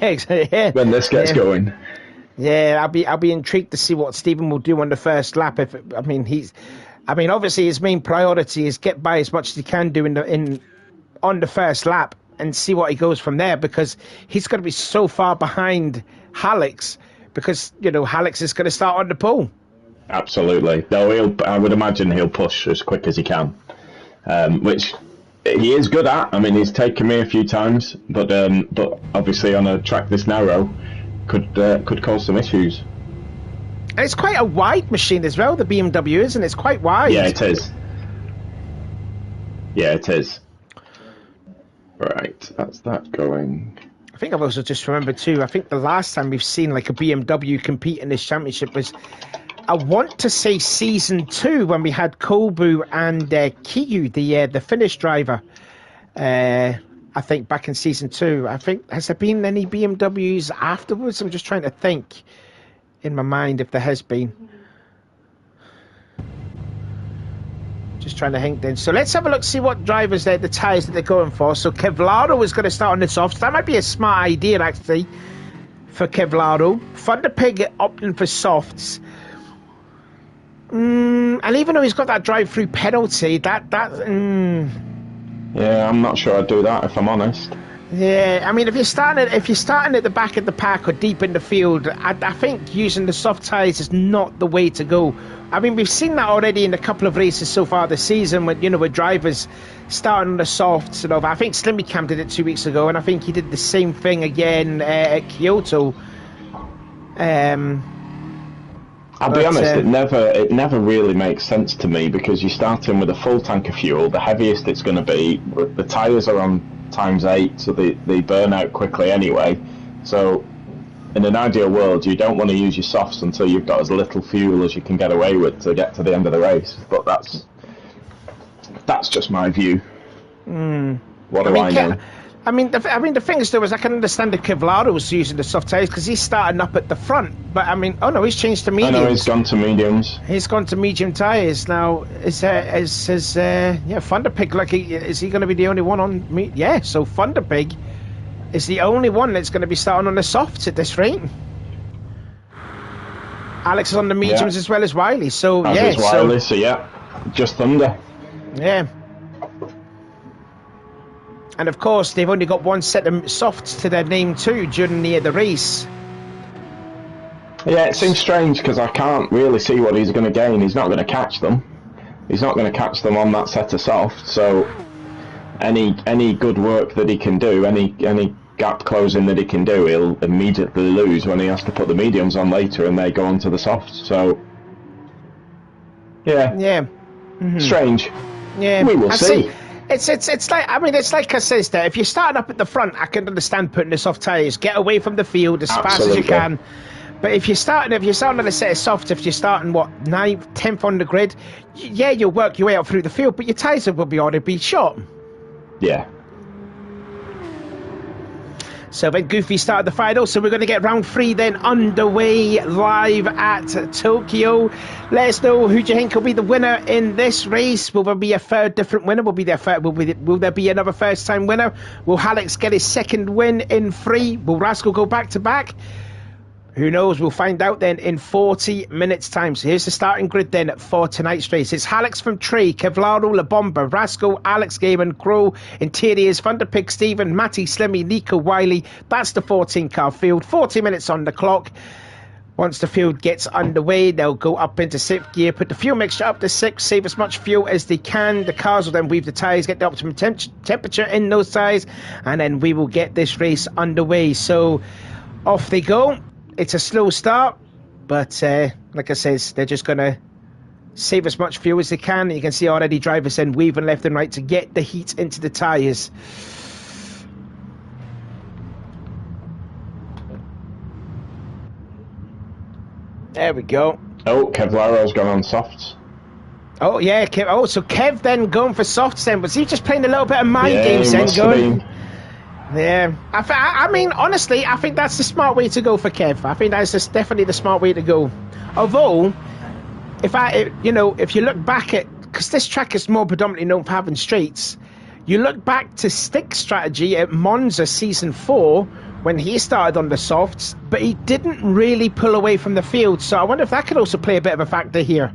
Yeah. When this gets going. Yeah, I'll be intrigued to see what Stephen will do on the first lap. Obviously his main priority is get by as much as he can do on the first lap and see what he goes from there, because he's going to be so far behind Alex, because Alex is going to start on the pole. Absolutely. Though I would imagine he'll push as quick as he can, which he is good at. I mean, he's taken me a few times, but obviously on a track this narrow could cause some issues. And it's quite a wide machine as well, the BMW, isn't it? It's quite wide. Yeah, it is. Yeah, it is. Right, that's that going. I think I've also just remembered too, I think the last time we've seen like a BMW compete in this championship was, I want to say season 2, when we had Kobu and Kiyu, the Finnish driver. I think back in season 2. I think, has there been any BMWs afterwards? I'm just trying to think in my mind if there has been. Just trying to think then. So let's have a look, see what drivers the tyres that they're going for. So Kevlaro is going to start on the softs. That might be a smart idea actually for Kevlaro. Thunderpig opting for softs. And even though he's got that drive-through penalty, yeah, I'm not sure I'd do that if I'm honest. Yeah, I mean, if you're starting at the back of the pack or deep in the field, I think using the soft tyres is not the way to go. I mean, we've seen that already in a couple of races so far this season, with drivers starting on the softs. I think Slimmy Cam did it 2 weeks ago, and I think he did the same thing again at Kyoto. I'll be honest, it never really makes sense to me, because you're starting with a full tank of fuel, the heaviest it's going to be. The tyres are on ×8, so they burn out quickly anyway. So in an ideal world, you don't want to use your softs until you've got as little fuel as you can get away with to get to the end of the race. But that's just my view. What do I know? I mean, the thing is, though, is I can understand if Kevlaro's using the soft tyres because he's starting up at the front. But I mean, he's changed to mediums. He's gone to mediums. He's gone to medium tyres now. Thunderpig, is he going to be the only one on? Yeah, so Thunderpig is the only one that's going to be starting on the softs at this rate. Alex is on the mediums as well as Wiley. So Wiley, just Thunder. Yeah. And of course, they've only got one set of softs to their name too during the race. Yeah, it seems strange because I can't really see what he's going to gain. He's not going to catch them. He's not going to catch them on that set of softs. So any good work that he can do, any gap closing that he can do, he'll immediately lose when he has to put the mediums on later and they go onto the softs. So yeah, strange. Yeah, we will see. It's like I said there. If you're starting up at the front, I can understand putting the soft tyres, get away from the field as fast as you can. But if you're starting on a set of softs, if you're starting 9th, 10th on the grid, you'll work your way up through the field, but your tyres will already be shot. Yeah. So then Goofy started the final, so we're going to get round 3 then underway live at Tokyo. Let us know who do you think will be the winner in this race. Will there be a third different winner? Will there be another first time winner? Will Alex get his second win in 3? Will Rascal go back to back? Who knows? We'll find out then in 40 minutes time. So here's the starting grid then for tonight's race. It's Alex from Trey, Kevlaro, La Bomba, Rascal, Alex Gaiman, Crow, Interiors, Thunderpig, Stephen, Matty, Slimmy, Nico, Wiley. That's the 14-car field. 40 minutes on the clock. Once the field gets underway, they'll go up into 6th gear, put the fuel mixture up to 6, save as much fuel as they can. The cars will then weave the tyres, get the optimum temperature in those tyres, and then we will get this race underway. So off they go. It's a slow start, but like I said, they're just going to save as much fuel as they can. You can see already drivers then weaving left and right to get the heat into the tyres. There we go. Oh, Kevlaro's gone on softs. Oh, yeah. So Kev then going for softs then. Was he just playing a little bit of mind games then? Yeah, I mean, honestly, I think that's the smart way to go for Kev. I think that's just definitely the smart way to go. Although, if you look back at, because this track is more predominantly known for having straights, You look back to Stick's strategy at Monza Season 4, when he started on the softs, but he didn't really pull away from the field. So I wonder if that could also play a bit of a factor here.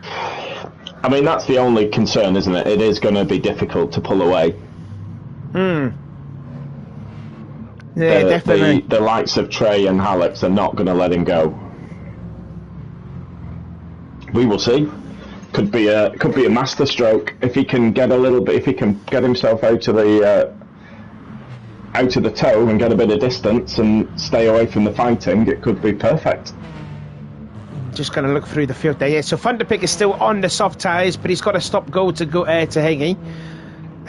I mean, that's the only concern, isn't it? It is going to be difficult to pull away. Yeah, definitely. The likes of Trey and Alex are not going to let him go. We will see. Could be a master stroke if he can get a little bit. If he can get himself out of the toe and get a bit of distance and stay away from the fighting, it could be perfect. Just going to look through the field there. Yeah, so Thunderpick is still on the soft tyres, but he's got to stop go to Hingy.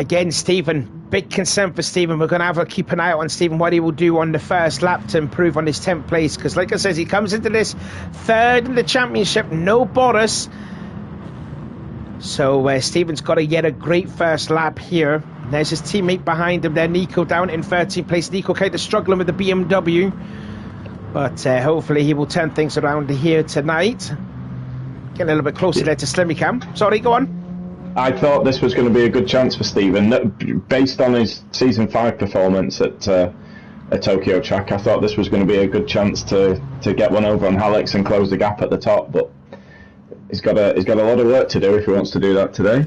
Again, Stephen, big concern for Stephen. We're going to keep an eye out on Stephen, what he will do on the first lap to improve on his 10th place. Because like I said, he comes into this third in the championship, no Boris. So Stephen's got to get a great first lap here. There's his teammate behind him there, Nico, down in 13th place. Nico kind of struggling with the BMW. But hopefully he will turn things around here tonight. Get a little bit closer there to Slimmy Cam. Sorry, go on. I thought this was going to be a good chance for Stephen. Based on his Season 5 performance at Tokyo track, I thought this was going to be a good chance to get one over on Alex and close the gap at the top. But he's got a lot of work to do if he wants to do that today.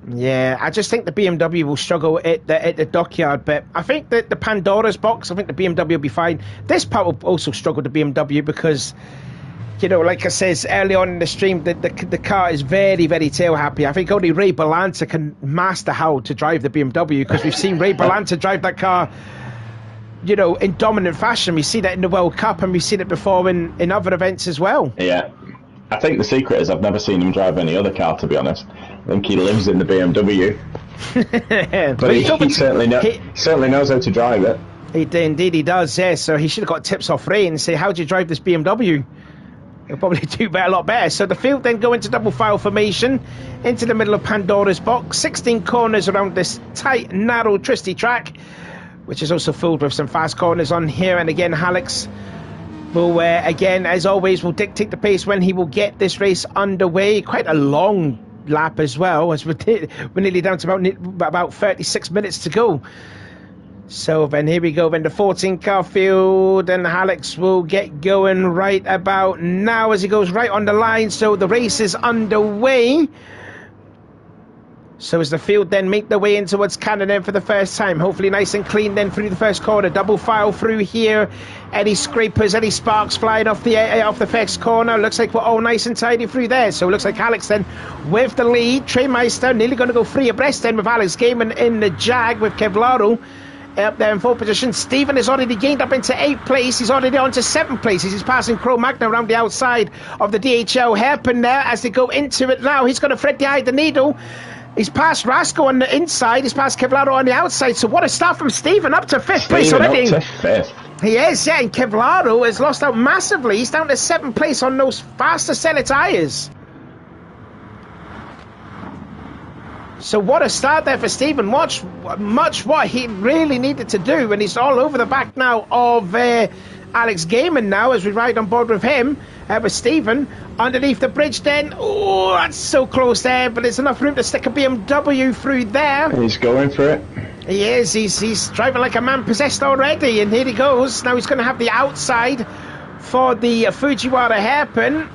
Yeah, I just think the BMW will struggle at the dockyard, but I think that the Pandora's box, I think the BMW will be fine. This part will also struggle, the BMW, because, you know, like I says early on in the stream, the car is very, very tail happy. I think only Ray Balanta can master how to drive the BMW, because we've seen Ray Balanta drive that car, you know, in dominant fashion. We see that in the World Cup, and we've seen it before in other events as well. Yeah. I think the secret is I've never seen him drive any other car, to be honest. I think he lives in the BMW. But he certainly knows how to drive it. Indeed he does, yeah. So he should have got tips off Ray and say, how do you drive this BMW? He'll probably do a lot better. So the field then go into double file formation, into the middle of Pandora's box. 16 corners around this tight, narrow, twisty track, which is also filled with some fast corners on here. And again, Alex will, again, as always, will dictate the pace when he will get this race underway. Quite a long lap as well, as we're nearly down to about 36 minutes to go. So then here we go, then the 14 car field, and Alex will get going right about now as he goes right on the line. So the race is underway. So as the field then make their way in towards Canada for the first time, hopefully nice and clean then through the first corner, double file through here, any scrapers, any sparks flying off the first corner. Looks like we're all nice and tidy through there. So it looks like Alex then with the lead. Trey Meister nearly going to go free abreast then with Alex Gaiman in the Jag with Kevlaro up there in 4th position. Stephen has already gained up into 8th place. He's already on to 7th place. He's passing Cro Magna around the outside of the DHL hairpin there as they go into it now. He's going to thread the eye of the needle. He's passed Rasco on the inside. He's passed Kevlaro on the outside. So what a start from Stephen, up to 5th place already. Up to 5th. He is, yeah. And Kevlaro has lost out massively. He's down to 7th place on those faster seller tyres. So what a start there for Stephen. Watch what he really needed to do. And he's all over the back now of Alex Gaiman now as we ride on board with him. With Stephen underneath the bridge then. Oh, that's so close there, but there's enough room to stick a BMW through there. He's going for it. He is. He's driving like a man possessed already, and here he goes. Now he's going to have the outside for the Fujiwara hairpin.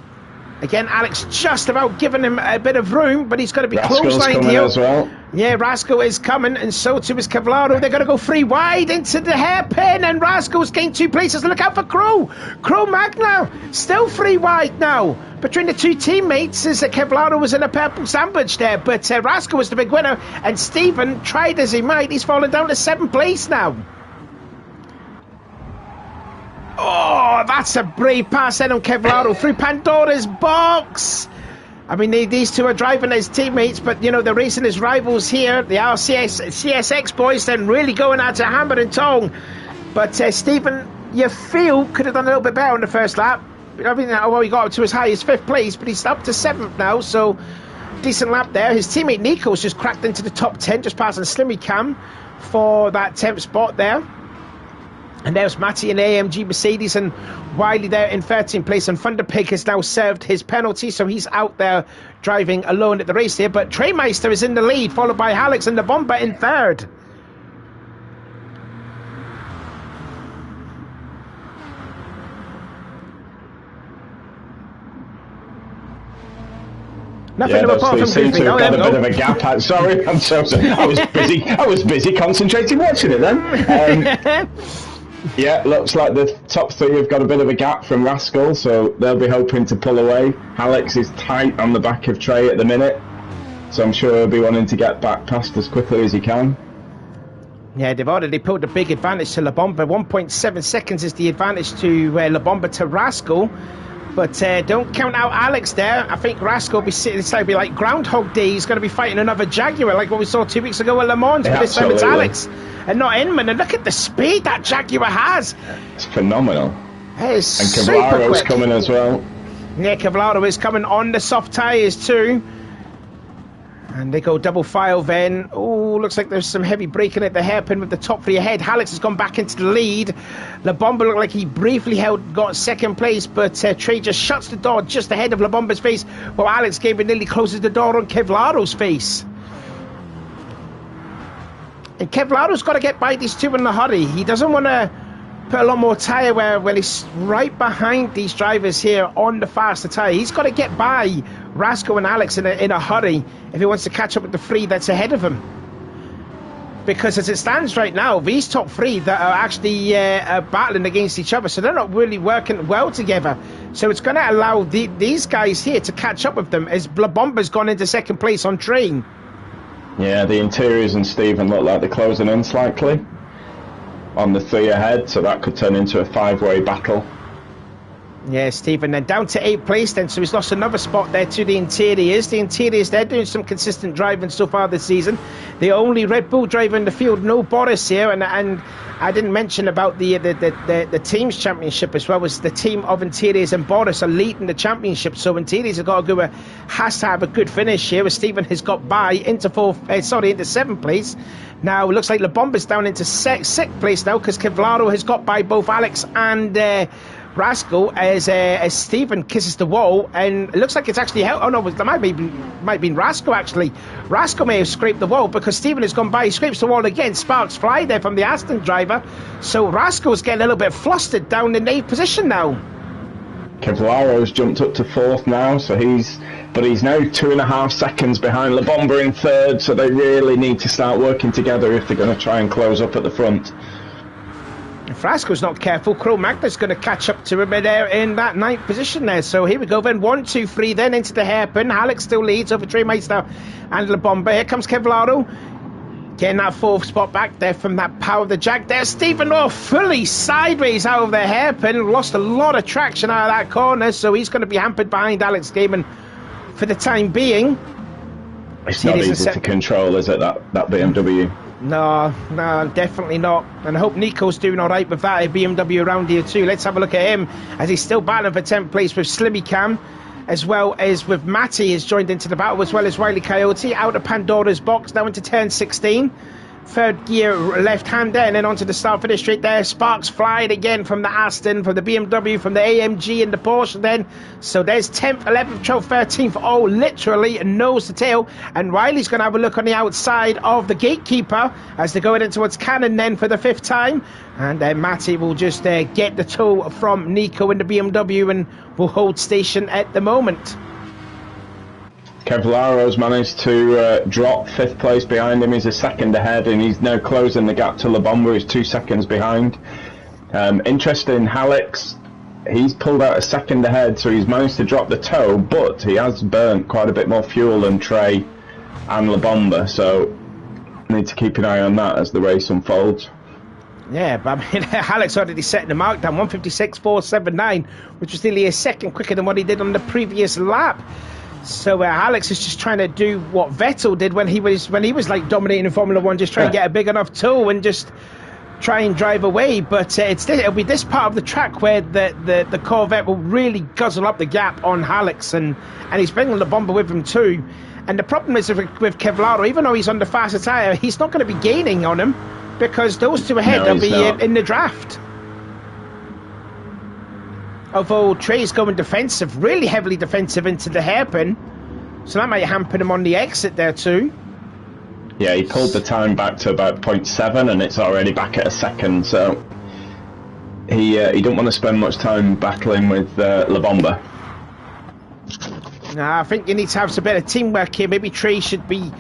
Again, Alex just about giving him a bit of room, but he's got to be close-lined here. As well. Yeah, Rasco is coming, and so too is Kevlaro. They're going to go free wide into the hairpin, and Rasco's gained 2 places. Look out for Cro Magna, still free wide now. Between the two teammates, as Kevlaro was in a purple sandwich there, but Rasco was the big winner, and Stephen, tried as he might, he's fallen down to 7th place now. Oh, that's a brave pass then on Kevlaro through Pandora's box. I mean, these two are driving as teammates, but, you know, they're racing as rivals here. The CSX boys then really going out to hammer and tong. But Stephen, you feel, could have done a little bit better on the first lap. I mean, well, he got up to as high as 5th place, but he's up to 7th now, so decent lap there. His teammate Nico's just cracked into the top 10, just passing Slimmy Cam for that 10th spot there. And there's Matty in AMG Mercedes, and Wiley there in 13th place. And Thunderpig has now served his penalty, so he's out there driving alone at the race here. But Treymeister is in the lead, followed by Alex and the Bomber in third. Nothing yeah, apart from seem to have got a bit of a gap. Sorry, I'm so sorry. I was busy concentrating watching it then. Yeah, looks like the top three have got a bit of a gap from Rascal, so they'll be hoping to pull away. Alex is tight on the back of Trey at the minute, so I'm sure he'll be wanting to get back past as quickly as he can. Yeah, they've already pulled a big advantage to La Bomba. 1.7 seconds is the advantage to La Bomba to Rascal. But don't count out Alex there. I think Rascal will be sitting inside, be like Groundhog Day. He's going to be fighting another Jaguar, like what we saw 2 weeks ago at Le Mans. But this time it's Alex and not Inman. And look at the speed that Jaguar has. It's phenomenal. It is and super Cavalaro's quick. coming as well. Yeah, Cavalaro is coming on the soft tyres too. And they go double file then. Oh, looks like there's some heavy braking at the hairpin with the top three ahead. Alex has gone back into the lead. La Bomba looked like he briefly got second place, but Trey just shuts the door just ahead of La Bomba's face, while Alex Gabriel nearly closes the door on Kevlaro's face. And Kevlaro's got to get by these two in a hurry. He doesn't want to put a lot more tyre where he's right behind these drivers here on the faster tyre. He's got to get by Rascal and Alex in a hurry if he wants to catch up with the three that's ahead of him. Because as it stands right now, these top three that are actually battling against each other, so they're not really working well together. So it's going to allow these guys here to catch up with them as La Bomba's gone into second place on train. Yeah, the Interiors and Stephen look like they're closing in slightly on the three ahead, so that could turn into a five-way battle. Yeah, Stephen then down to 8th place then, so he's lost another spot there to the Interiors. The Interiors, they're doing some consistent driving so far this season. The only Red Bull driver in the field, no Boris here, and I didn't mention about the team's championship as well, was the team of Interiors and Boris are leading the championship, so Interiors have got to go, has to have a good finish here, as Stephen has got by into 7th place. Now it looks like La Bomba's down into 6th place now, because Kevlaro has got by both Alex and Rascal as Stephen kisses the wall, and it looks like it's actually there might have been Rascal actually. Rascal may have scraped the wall because Stephen has gone by, he scrapes the wall again. Sparks fly there from the Aston driver, so Rascal's getting a little bit flustered down in 8th position now. Kevlaro's jumped up to 4th now, so he's now 2.5 seconds behind La Bomba in 3rd, so they really need to start working together if they're going to try and close up at the front. If Rascal's not careful, Crow Magna's going to catch up to him there in that 9th position there. So here we go then, 1, 2, 3, then into the hairpin. Alex still leads over Treymeister and La Bomba. Here comes Kevlaro, getting that 4th spot back there from that power of the Jag there. Stephen fully sideways out of the hairpin, lost a lot of traction out of that corner, so he's going to be hampered behind Alex Gaiman for the time being. It's not easy to control, is it, that BMW? No, definitely not. And I hope Nico's doing all right with that BMW around here too. Let's have a look at him as he's still battling for 10th place with Slimmy Cam, as well as with Matty has joined into the battle, as well as Wiley Coyote out of Pandora's box now into turn 16. 3rd gear left-hander, and then onto the start-finish straight there. Sparks flying again from the Aston, from the BMW, from the AMG and the Porsche then. So there's 10th, 11th, 12th, 13th. Oh, literally nose to tail. And Riley's going to have a look on the outside of the gatekeeper as they're going in towards Cannon then for the 5th time. And then Matty will just get the tow from Nico in the BMW and will hold station at the moment. Kevlaro's managed to drop 5th place behind him. He's a second ahead, and he's now closing the gap to La Bomba, who's 2 seconds behind. Interesting, Alex, he's pulled out a second ahead, so he's managed to drop the tow, but he has burnt quite a bit more fuel than Trey and La Bomba, so need to keep an eye on that as the race unfolds. Yeah, but I mean, Alex already setting the mark down, 156.479, which was nearly a second quicker than what he did on the previous lap. So Alex is just trying to do what Vettel did when he was like dominating in Formula 1, just try and get a big enough tow and just try and drive away. But it'll be this part of the track where the Corvette will really guzzle up the gap on Alex, and he's bringing the Bomber with him too. And the problem is with Kevlaro, even though he's on the faster tyre, he's not going to be gaining on him because those two ahead will be in the draft. Although Trey's going defensive, really heavily defensive into the hairpin. So that might hamper him on the exit there too. Yeah, he pulled the time back to about 0.7 and it's already back at a second, so he didn't want to spend much time battling with La Bomba. Nah, I think you need to have some better teamwork here. Maybe Trey should be...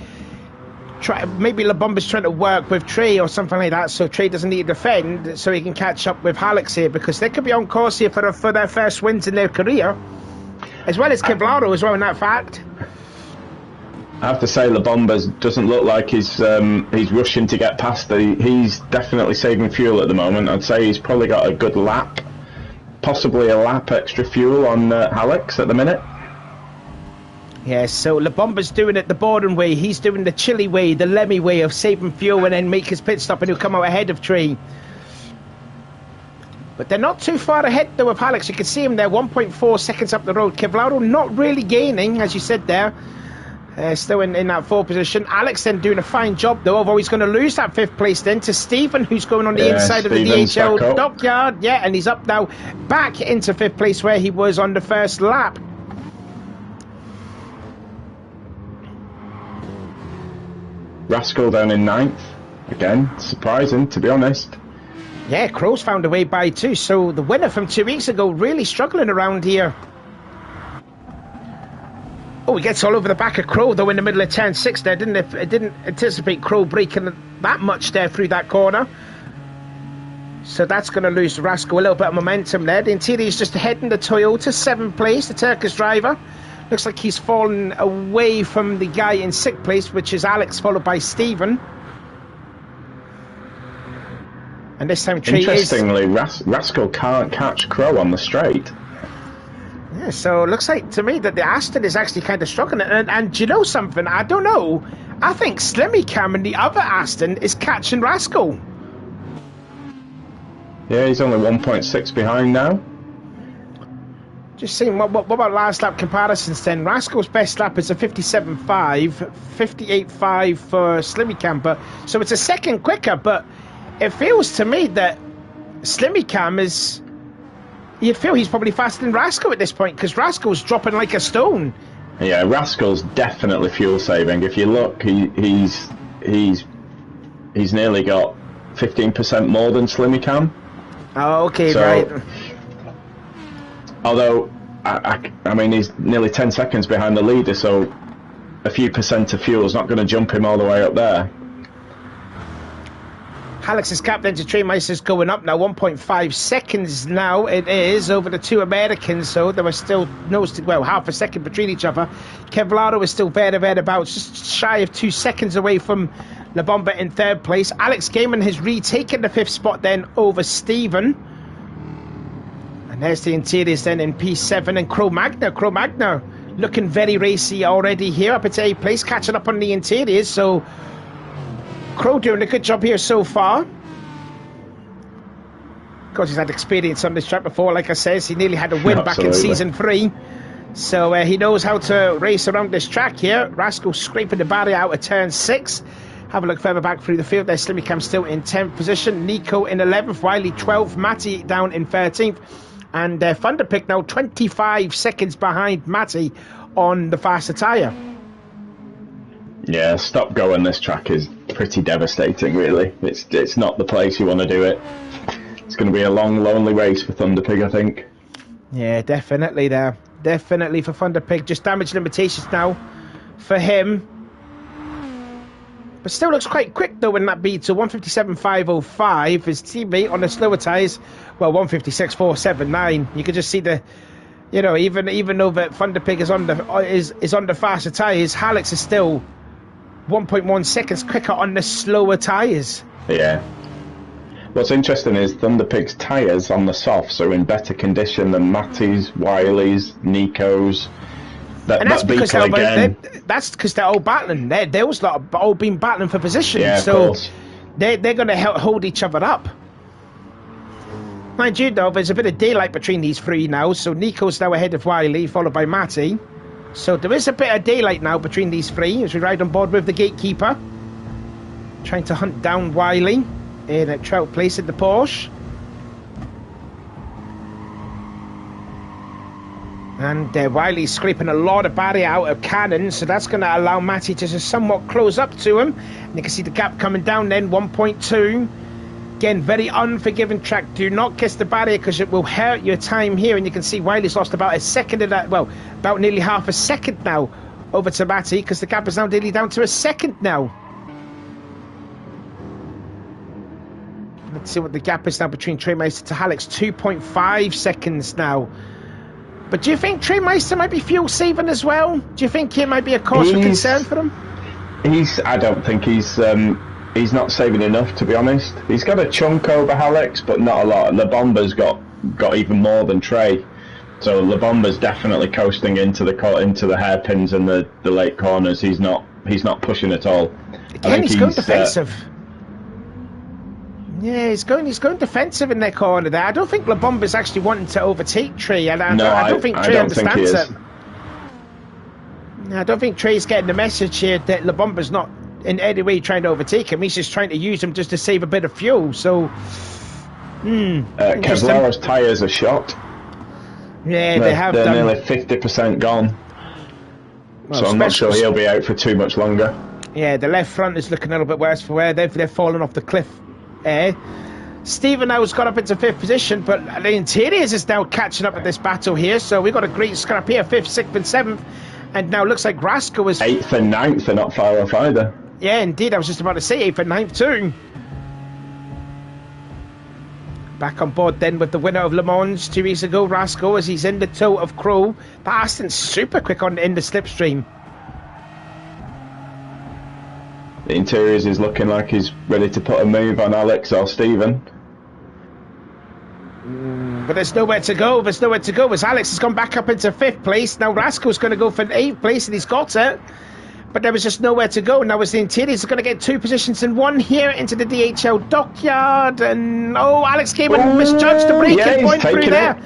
maybe La Bomba's trying to work with Trey or something like that, so Trey doesn't need to defend, so he can catch up with Alex here, because they could be on course here for their first wins in their career, as well as Kevlaro as well in that fact. I have to say, La Bomba doesn't look like he's rushing to get past. He's definitely saving fuel at the moment. I'd say he's probably got a good lap, possibly a lap extra fuel on Alex at the minute. Yeah, so La Bomba's doing it the Borden way. He's doing the Chile way, the Lemmy way of saving fuel and then make his pit stop, and he'll come out ahead of Trey. But they're not too far ahead though of Alex. You can see him there, 1.4 seconds up the road. Kevlaro not really gaining, as you said there. Still in that 4th position. Alex then doing a fine job though, although he's going to lose that 5th place then to Stephen, who's going on the inside of the DHL dockyard. Yeah, and he's up now back into 5th place where he was on the first lap. Rascal down in 9th. Again, surprising to be honest. Yeah, Crow's found a way by too, so the winner from 2 weeks ago really struggling around here. Oh, he gets all over the back of Crow though in the middle of turn 6 there. Didn't anticipate Crow breaking that much there through that corner. So that's going to lose Rascal a little bit of momentum there. The interior's just heading the Toyota, 7th place, the Turkish driver. Looks like he's fallen away from the guy in 6th place, which is Alex, followed by Stephen. And this time Trey Interestingly, Rascal can't catch Crow on the straight. Yeah, so it looks like to me that the Aston is actually kind of struggling. And do you know something? I don't know. I think Slimmy Cam and the other Aston is catching Rascal. Yeah, he's only 1.6 behind now. Just seeing what about last lap comparisons then. Rascal's best lap is a 57.5, 58.5 for Slimmy Camper. So it's a second quicker, but it feels to me that Slimmy Cam is... You feel he's probably faster than Rascal at this point, because Rascal's dropping like a stone. Yeah, Rascal's definitely fuel saving. If you look, he's nearly got 15% more than Slimmy Cam. Oh, okay, so, right. Although, I mean, he's nearly 10 seconds behind the leader, so a few percent of fuel is not going to jump him all the way up there. Alex's gap then to Treymeister's going up now, 1.5 seconds now it is over the 2 Americans, so there was still half a second between each other. Kevlaro is still thereabouts, just shy of 2 seconds away from La Bomba in 3rd place. Alex Gaiman has retaken the 5th spot then over Stephen. And there's the interiors then in P7, and Cro Magna looking very racy already here, up at 8th place, catching up on the interiors, so Crow doing a good job here so far. Of course, he's had experience on this track before. Like I said, he nearly had a win back in season 3. So he knows how to race around this track here. Rascal scraping the barrier out of turn 6. Have a look further back through the field. There's Slimmy Cam still in 10th position. Nico in 11th. Wiley 12th. Matty down in 13th. And Thunderpick now 25 seconds behind Matty on the faster tyre. Yeah, stop going this track is pretty devastating, really. It's not the place you want to do it. It's going to be a long, lonely race for Thunderpig, I think. Yeah, definitely there. Definitely for Thunderpig. Just damage limitations now for him. But still looks quite quick, though, in that beat. So 157.505. His teammate on the slower tyres, well, 156.479. You can just see the... You know, even though that Thunderpig is on the faster tyres, Alex is still 1.1 seconds quicker on the slower tyres. Yeah. What's interesting is Thunderpig's tyres on the softs are in better condition than Matty's, Wiley's, Nico's. That's because they're all battling. Those lot have all been battling for position. Yeah, so they're going to hold each other up. Mind you, though, there's a bit of daylight between these 3 now, so Nico's now ahead of Wiley, followed by Matty. So there is a bit of daylight now between these 3 as we ride on board with the Gatekeeper. Trying to hunt down Wiley in a 12th place in the Porsche. And Wiley's scraping a lot of barrier out of Cannon, so that's going to allow Matty to just somewhat close up to him. And you can see the gap coming down then, 1.2. Again, very unforgiving track. Do not kiss the barrier because it will hurt your time here. And you can see Wiley's lost about a second of that, well, about nearly half a second now over to Matty, because the gap is now nearly down to a second now. Let's see what the gap is now between Tremeister to Alex. 2.5 seconds now. But do you think Tremeister might be fuel saving as well? Do you think it might be a cause for concern for him? I don't think he's not saving enough, to be honest. He's got a chunk over Alex, but not a lot. La Bomba's got even more than Trey. So La Bomba's definitely coasting into the hairpins and the late corners. He's not pushing at all. Again, he's going defensive. Yeah, he's going defensive in their corner there. I don't think La Bomba's actually wanting to overtake Trey, and I don't think Trey understands it. I don't think Trey's getting the message here that La Bomba's not in any way trying to overtake him. He's just trying to use him just to save a bit of fuel. So, Kevlaro's tyres are shot. Yeah, they're nearly 50% gone. Well, so I'm not sure he'll be out for too much longer. Yeah, the left front is looking a little bit worse for wear. They're falling off the cliff. Stephen now's got up into 5th position, but the Interiors is now catching up with this battle here. So we've got a great scrap here, 5th, 6th and 7th. And now looks like Rascal is 8th and 9th are not far off either. Yeah, indeed. I was just about to say 8th and 9th too. Back on board then with the winner of Le Mans 2 weeks ago, Rascal, as he's in the tow of Crow. But Aston's super quick in the slipstream. The Interiors is looking like he's ready to put a move on Alex or Stephen. But there's nowhere to go. As Alex has gone back up into 5th place. Now Rascal's going to go for 8th place, and he's got it. But there was just nowhere to go. Now as the Interiors are going to get 2 positions in 1 here into the DHL dockyard. And Alex came and misjudged the braking point through there.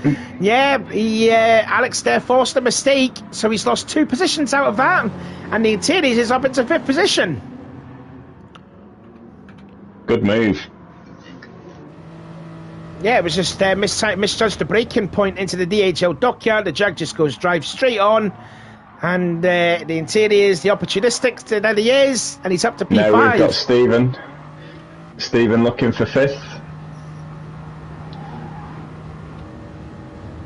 Alex there forced a mistake. So he's lost 2 positions out of that. And the Interiors is up into 5th position. Good move. Yeah, it was just misjudged the braking point into the DHL dockyard. The Jag just drives straight on. And the Interiors, the opportunistic, there he is. And he's up to P5. Now we've got Stephen. Stephen looking for 5th.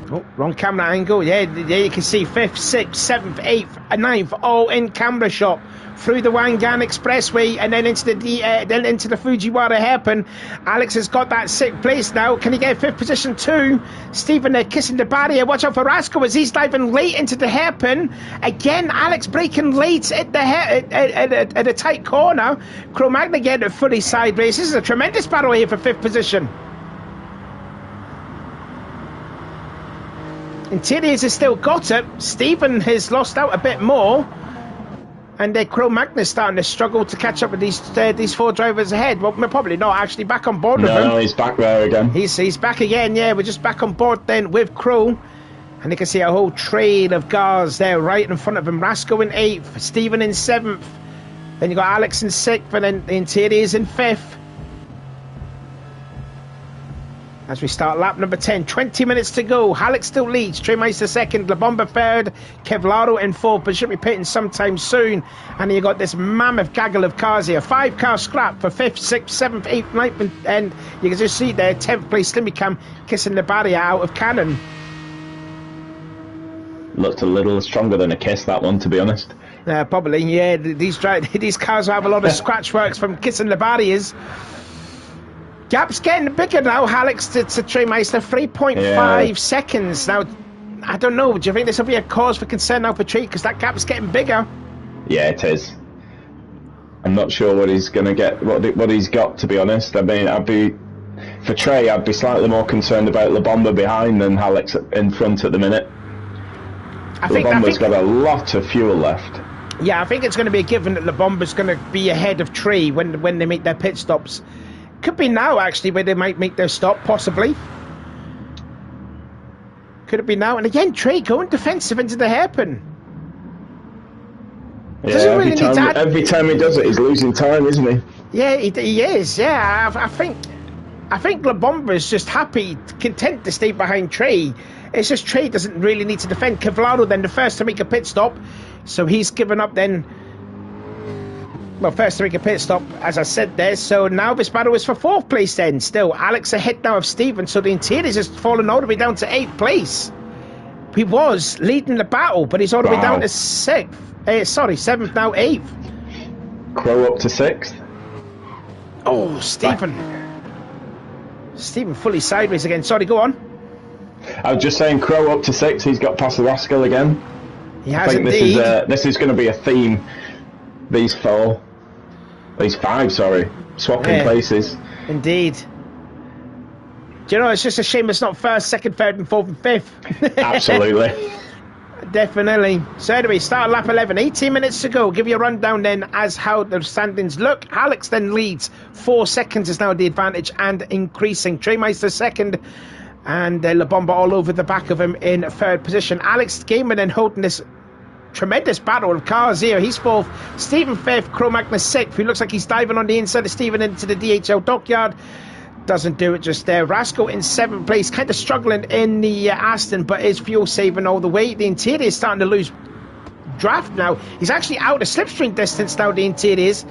Oh, wrong camera angle. Yeah, you can see 5th, 6th, 7th, 8th, and 9th, all in camera shot through the Wangan Expressway and then into the Fujiwara hairpin. Alex has got that 6th place now. Can he get 5th position too? Stephen there kissing the barrier. Watch out for Rascal as he's diving late into the hairpin. Again, Alex braking late at a tight corner. Cro-Magnon getting it fully sideways. This is a tremendous battle here for 5th position. Interiors has still got it. Stephen has lost out a bit more. And Cro-Magnon is starting to struggle to catch up with these 4 drivers ahead. Well, we're probably not actually back on board with him. No, he's back there again. He's back again, yeah. We're just back on board then with Crow. And you can see a whole train of cars there right in front of him. Rascal in 8th, Stephen in 7th. Then you got Alex in 6th, and then the Interiors in 5th. As we start lap number 10, 20 minutes to go. Alex still leads, Tremeister 2nd, La Bomba 3rd, Kevlaro in 4th, but should be pitting sometime soon. And you got this mammoth gaggle of cars here. 5-car scrap for 5th, 6th, 7th, 8th, 9th, and you can just see there, 10th place Slimmy Cam kissing the barrier out of Cannon. Looked a little stronger than a kiss, that one, to be honest. Probably, yeah. These cars have a lot of scratch works from kissing the barriers. Gap's getting bigger now, Alex, to Tremeister, 3.5 seconds. Now, I don't know, do you think this will be a cause for concern now for Trey? Because that gap's getting bigger. Yeah, it is. I'm not sure what he's going to get, what he's got, to be honest. I mean, for Trey, I'd be slightly more concerned about La Bomba behind than Alex in front at the minute. La Bomba's got a lot of fuel left. Yeah, I think it's going to be a given that La Bomba's going to be ahead of Trey when they make their pit stops. Could be now, actually, where they might make their stop, possibly. Could it be now? And again, Trey going defensive into the hairpin. Yeah, really every time he does it, he's losing time, isn't he? Yeah, he is. Yeah, I think La Bomba is just happy, content to stay behind Trey. It's just Trey doesn't really need to defend. Kevlardo then the first to make a pit stop, so he's given up then. Well, first to make a pit stop, as I said there. So now this battle is for 4th place then. Still, Alex ahead now of Stephen. So the Interiors has fallen all the way down to 8th place. He was leading the battle, but he's all the way down to 6th. 7th now, 8th. Crow up to 6th. Oh, Stephen. Stephen fully sideways again. Sorry, go on. I was just saying, Crow up to 6th. He's got past the Rascal again. He has indeed. This is going to be a theme. These 5, swapping places. Indeed. Do you know, it's just a shame it's not 1st, 2nd, 3rd and 4th and 5th. Absolutely. Definitely. So anyway, start lap 11, 18 minutes to go. Give you a rundown then as how the standings look. Alex then leads. 4 seconds is now the advantage and increasing. Treymeister 2nd and La Bomba all over the back of him in 3rd position. Alex Gaiman then holding this tremendous battle of cars here. He's 4th, Stephen 5th, Cro Magnus 6th. He looks like he's diving on the inside of Stephen into the DHL dockyard. Doesn't do it just there. Rascal in 7th place, kind of struggling in the Aston, but is fuel saving all the way. The Interior is starting to lose draft now. He's actually out of slipstream distance now, the Interiors.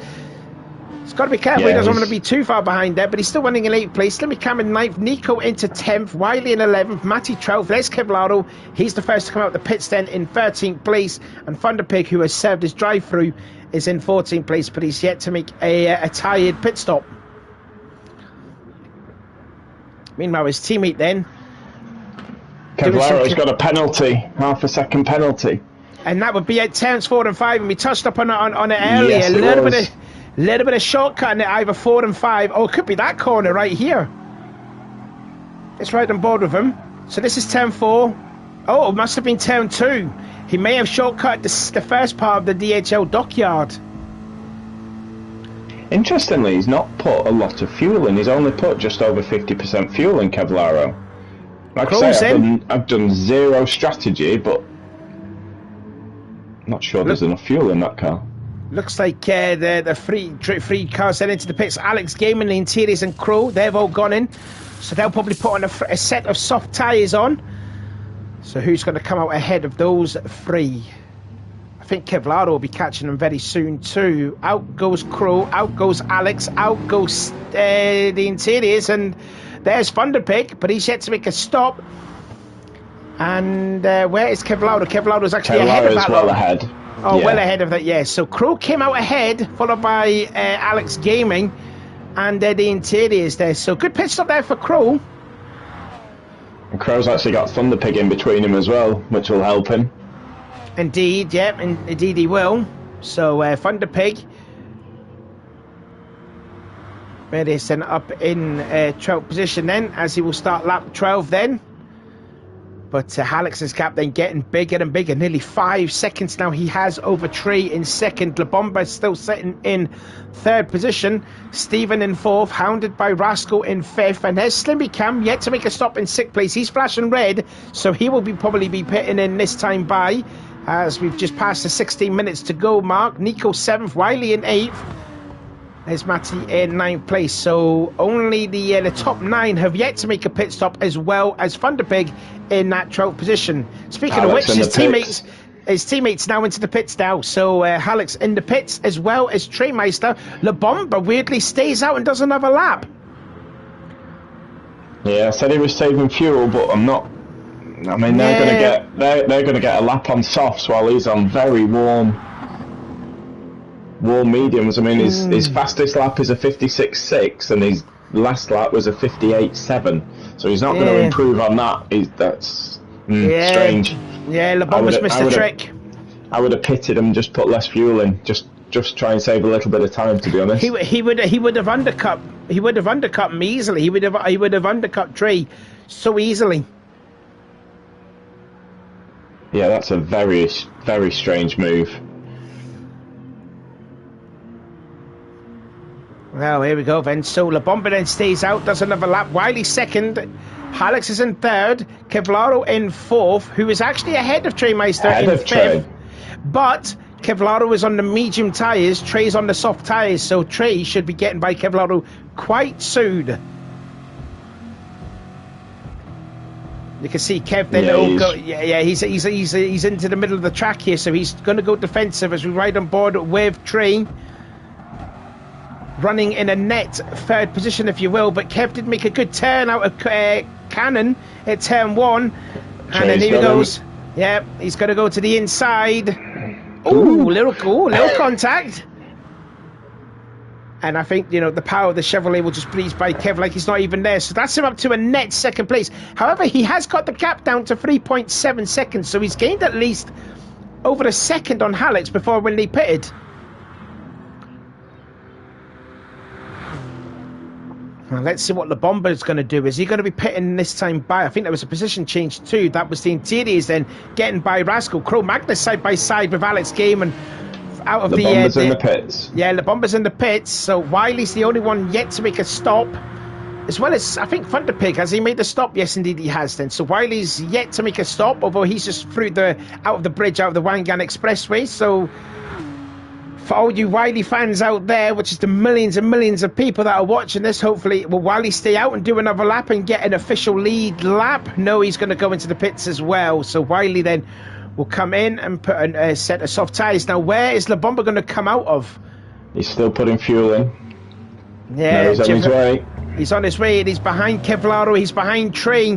He's got to be careful. He doesn't want to be too far behind there, but he's still running in 8th place. Slimmy Cam in 9th, Nico into 10th, Wiley in 11th, Matty 12th. There's Kevlardo. He's the first to come out the pits then in 13th place. And Thunderpig, who has served his drive-through, is in 14th place, but he's yet to make a tired pit stop. Meanwhile, his teammate then... Kevlaro's got a penalty, half a second penalty. And that would be at turns 4 and 5, and we touched up on it earlier. Yes, Little bit of shortcutting at either 4 and 5. Oh, it could be that corner right here. It's right on board with him. So this is turn 4. Oh, it must have been turn 2. He may have shortcut the first part of the DHL dockyard. Interestingly, he's not put a lot of fuel in. He's only put just over 50% fuel in Kevlaro. Like I say, I've done zero strategy, but I'm not sure there's enough fuel in that car. Looks like the free cars heading into the pits. Alex Gaiman, the Interiors and Crow, they've all gone in. So they'll probably put on a set of soft tyres on. So who's going to come out ahead of those 3? I think Kevlardo will be catching them very soon too. Out goes Crow, out goes Alex, out goes the Interiors, and there's Thunderpig, but he's yet to make a stop. And where is Kevlardo? Kevlardo's actually ahead of that. Well ahead. Oh, yeah. Well ahead of that, yes. So Crow came out ahead, followed by Alex Gaming, and the Interiors there. So good pit stop there for Crow. And Crow's actually got Thunderpig in between him as well, which will help him. Indeed, yeah, indeed he will. So Thunderpig, ready to send up in 12th position then, as he will start lap 12 then. But Alex's gap then getting bigger and bigger. Nearly 5 seconds now he has over Trey in 2nd. La Bomba still sitting in 3rd position. Stephen in 4th, hounded by Rascal in 5th. And there's Slimmy Cam, yet to make a stop in 6th place. He's flashing red, so he will probably be pitting in this time by, as we've just passed the 16 minutes to go mark. Nico 7th, Wiley in 8th. There's Matty in 9th place. So only the top 9 have yet to make a pit stop, as well as Thunderpig in that 12th position. Speaking of which, his teammates now into the pits now. So Alex in the pits, as well as Treymeister. La Bomba weirdly stays out and does another lap. Yeah, I said he was saving fuel, but I'm not. I mean, they're going to get a lap on softs while he's on very warm mediums. I mean, his fastest lap is a 56.6, and his last lap was a 58.7. So he's not going to improve on that. That's strange. Yeah, La Bomba's missed the trick. I would have pitted him, just put less fuel in, just try and save a little bit of time. To be honest, he would have undercut. He would have undercut me easily. He would have undercut Trey so easily. Yeah, that's a very, very strange move. Well, here we go then. So La Bomba then stays out, does another lap. Wiley 2nd, Alex is in 3rd, Kevlardo in 4th, who is actually ahead of Treymeister in 5th. But Kevlardo is on the medium tyres, Trey's on the soft tyres, so Trey should be getting by Kevlardo quite soon. You can see Kev then. He's into the middle of the track here, so he's going to go defensive as we ride on board with Tree. Running in a net third position, if you will, but Kev did make a good turn out of Cannon at turn 1. And then here he goes. Yeah, he's going to go to the inside. Ooh, little contact. And I think, you know, the power of the Chevrolet will just breeze by Kev like he's not even there. So that's him up to a net second place. However, he has got the gap down to 3.7 seconds. So he's gained at least over a second on Alex before when they pitted. Well, let's see what La Bomba is going to do. Is he going to be pitting this time by? I think there was a position change too. That was the interiors then getting by Rascal. Cro Magnus side by side with Alex Game and out of the Bomba's in the pits. Yeah, La Bomba's in the pits. So Wiley's the only one yet to make a stop. As well as, I think, Thunderpig, has he made a stop? Yes, indeed he has then. So Wiley's yet to make a stop, although he's just through out of the bridge, out of the Wangan Expressway. So for all you Wiley fans out there, which is the millions and millions of people that are watching this, hopefully will Wiley stay out and do another lap and get an official lead lap? No, he's going to go into the pits as well. So Wiley then will come in and put a set of soft tyres. Now, where is La Bomba going to come out of? He's still putting fuel in. Yeah, no, he's on his way. He's on his way, and he's behind Kevlaro, he's behind Trey.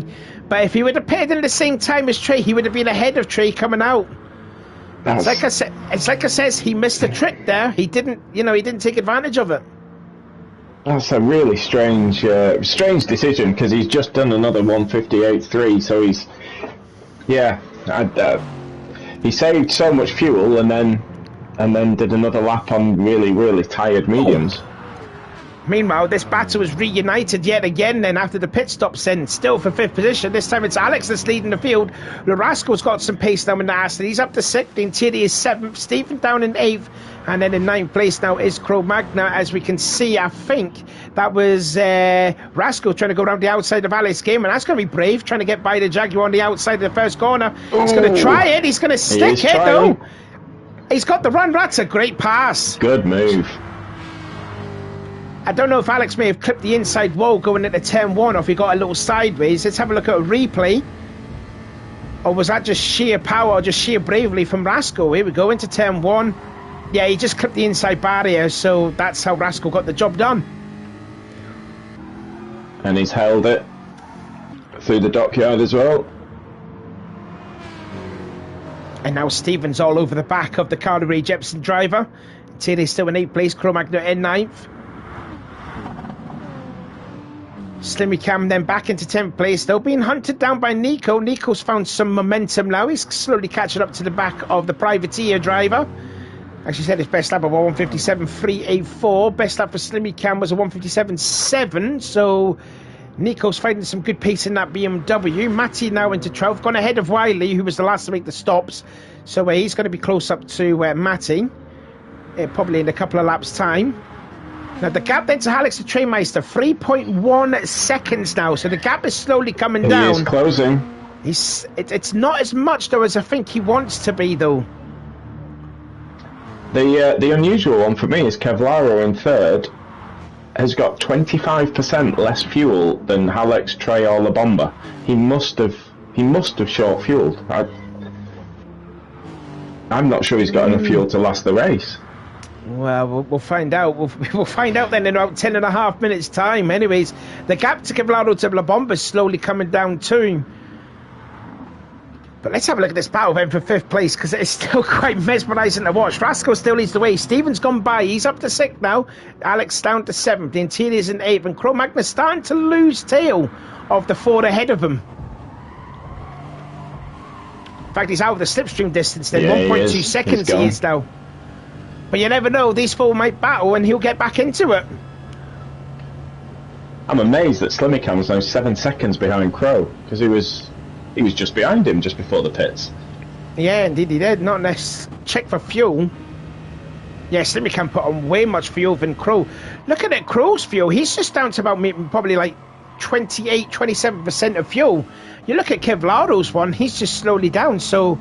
But if he would have pitted in the same time as Trey, he would have been ahead of Trey coming out. It's like I said, he missed a trick there. He didn't take advantage of it. That's a really strange decision, because he's just done another 158.3. So he saved so much fuel and then did another lap on really tired mediums. Meanwhile, this battle was reunited yet again then after the pit stops in, still for 5th position. This time it's Alex that's leading the field. Rascal's got some pace now in the Aston. He's up to 6th. The interior is 7th. Stephen down in 8th. And then in 9th place now is Cro Magna. As we can see, I think that was Rascal trying to go around the outside of Alex Game. And that's going to be brave, trying to get by the Jaguar on the outside of the first corner. He's going to try it. He's going to stick it, though. He's got the run. That's a great pass. Good move. I don't know if Alex may have clipped the inside wall going into turn 1 or if he got a little sideways. Let's have a look at a replay. Or was that just sheer power or just sheer bravery from Rascal? Here we go into turn 1. Yeah, he just clipped the inside barrier, so that's how Rascal got the job done. And he's held it through the dockyard as well. And now Stevens all over the back of the Carly Rae Jepsen driver. Thierry's still in 8th place, Cro Magna in 9th. Slimmy Cam then back into 10th place, though being hunted down by Nico. Nico's found some momentum now. He's slowly catching up to the back of the privateer driver. As you said, his best lap of 157.384. Best lap for Slimmy Cam was a 157.7. So Nico's finding some good pace in that BMW. Matty now into 12th, gone ahead of Wiley, who was the last to make the stops. So he's going to be close up to Matty, probably in a couple of laps' time. Now the gap then to Alex the Trainmeister, 3.1 seconds now. So the gap is slowly coming down. He is closing. It's not as much though as I think he wants to be though. The unusual one for me is Kevlaro in 3rd has got 25% less fuel than Alex, Trey or La Bomba. He must have short fueled. I'm not sure he's got enough fuel to last the race. Well, we'll find out. We'll find out then in about 10.5 minutes' time. Anyways, the gap to Kevlaro to La Bomba is slowly coming down too. But let's have a look at this battle then for 5th place, because it's still quite mesmerising to watch. Rascal still leads the way. Stephen's gone by. He's up to 6th now. Alex down to 7th. The interior's in 8th. And Cro Magna's starting to lose tail of the 4 ahead of him. In fact, he's out of the slipstream distance then. 1.2 seconds he is now. But you never know, these 4 might battle and he'll get back into it. I'm amazed that Slimmy Cam was now 7 seconds behind Crow, because he was just behind him just before the pits. Yeah, indeed he did. Not necessarily check for fuel. Yeah, Slimmy Cam put on way much fuel than Crow. Looking at Crow's fuel, he's just down to about probably like 27% of fuel. You look at Kevlaro's one, he's just slowly down, so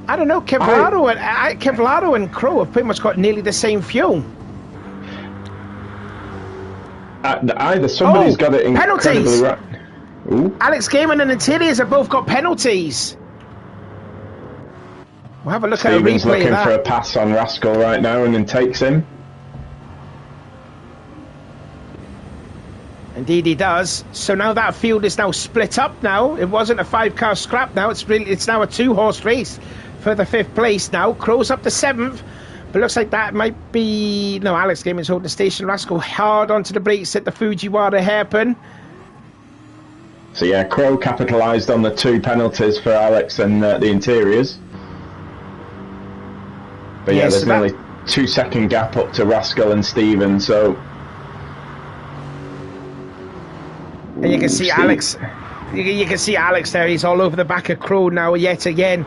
I don't know. Kevlaro and Crow have pretty much got nearly the same fuel. Either somebody's got it incredibly right. Ooh. Alex Gaiman and Interiors have both got penalties. We'll have a look Stevens at a replay looking of that. for a pass on Rascal right now and then takes him. Indeed he does. So now that field is now split up now. It wasn't a 5-car scrap now. It's now a 2-horse race for the 5th place now. Crow's up to 7th. But looks like that might be... No, Alex Gaiman's holding the station. Rascal hard onto the brakes at the Fujiwara hairpin. So yeah, Crow capitalised on the 2 penalties for Alex and the Interiors. But yeah, there's nearly 2-second gap up to Rascal and Steven, so... And you can see Alex... You can see Alex there, he's all over the back of Crow now yet again.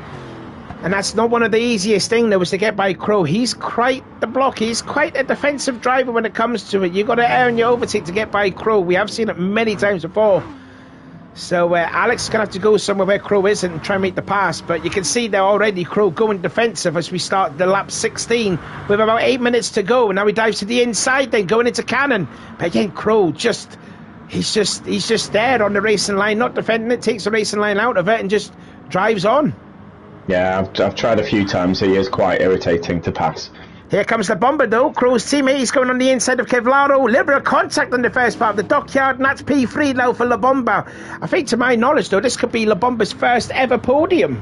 And that's not one of the easiest things, though, is to get by Crow. He's quite the block. He's quite a defensive driver when it comes to it. You've got to earn your overtake to get by Crow. We have seen it many times before. So Alex is going to have to go somewhere where Crow isn't and try and make the pass. But you can see there already Crow going defensive as we start the lap 16 with about 8 minutes to go. Now he dives to the inside then, going into Cannon. But again, Crow he's just there on the racing line, not defending it, takes the racing line out of it and just drives on. Yeah, I've tried a few times. He is quite irritating to pass. Here comes the bomber though. Crow's teammate, he's going on the inside of Kevlaro. Liberal contact on the first part of the dockyard, and that's P3 now for La Bomba. I think to my knowledge though, this could be La Bomba's first ever podium.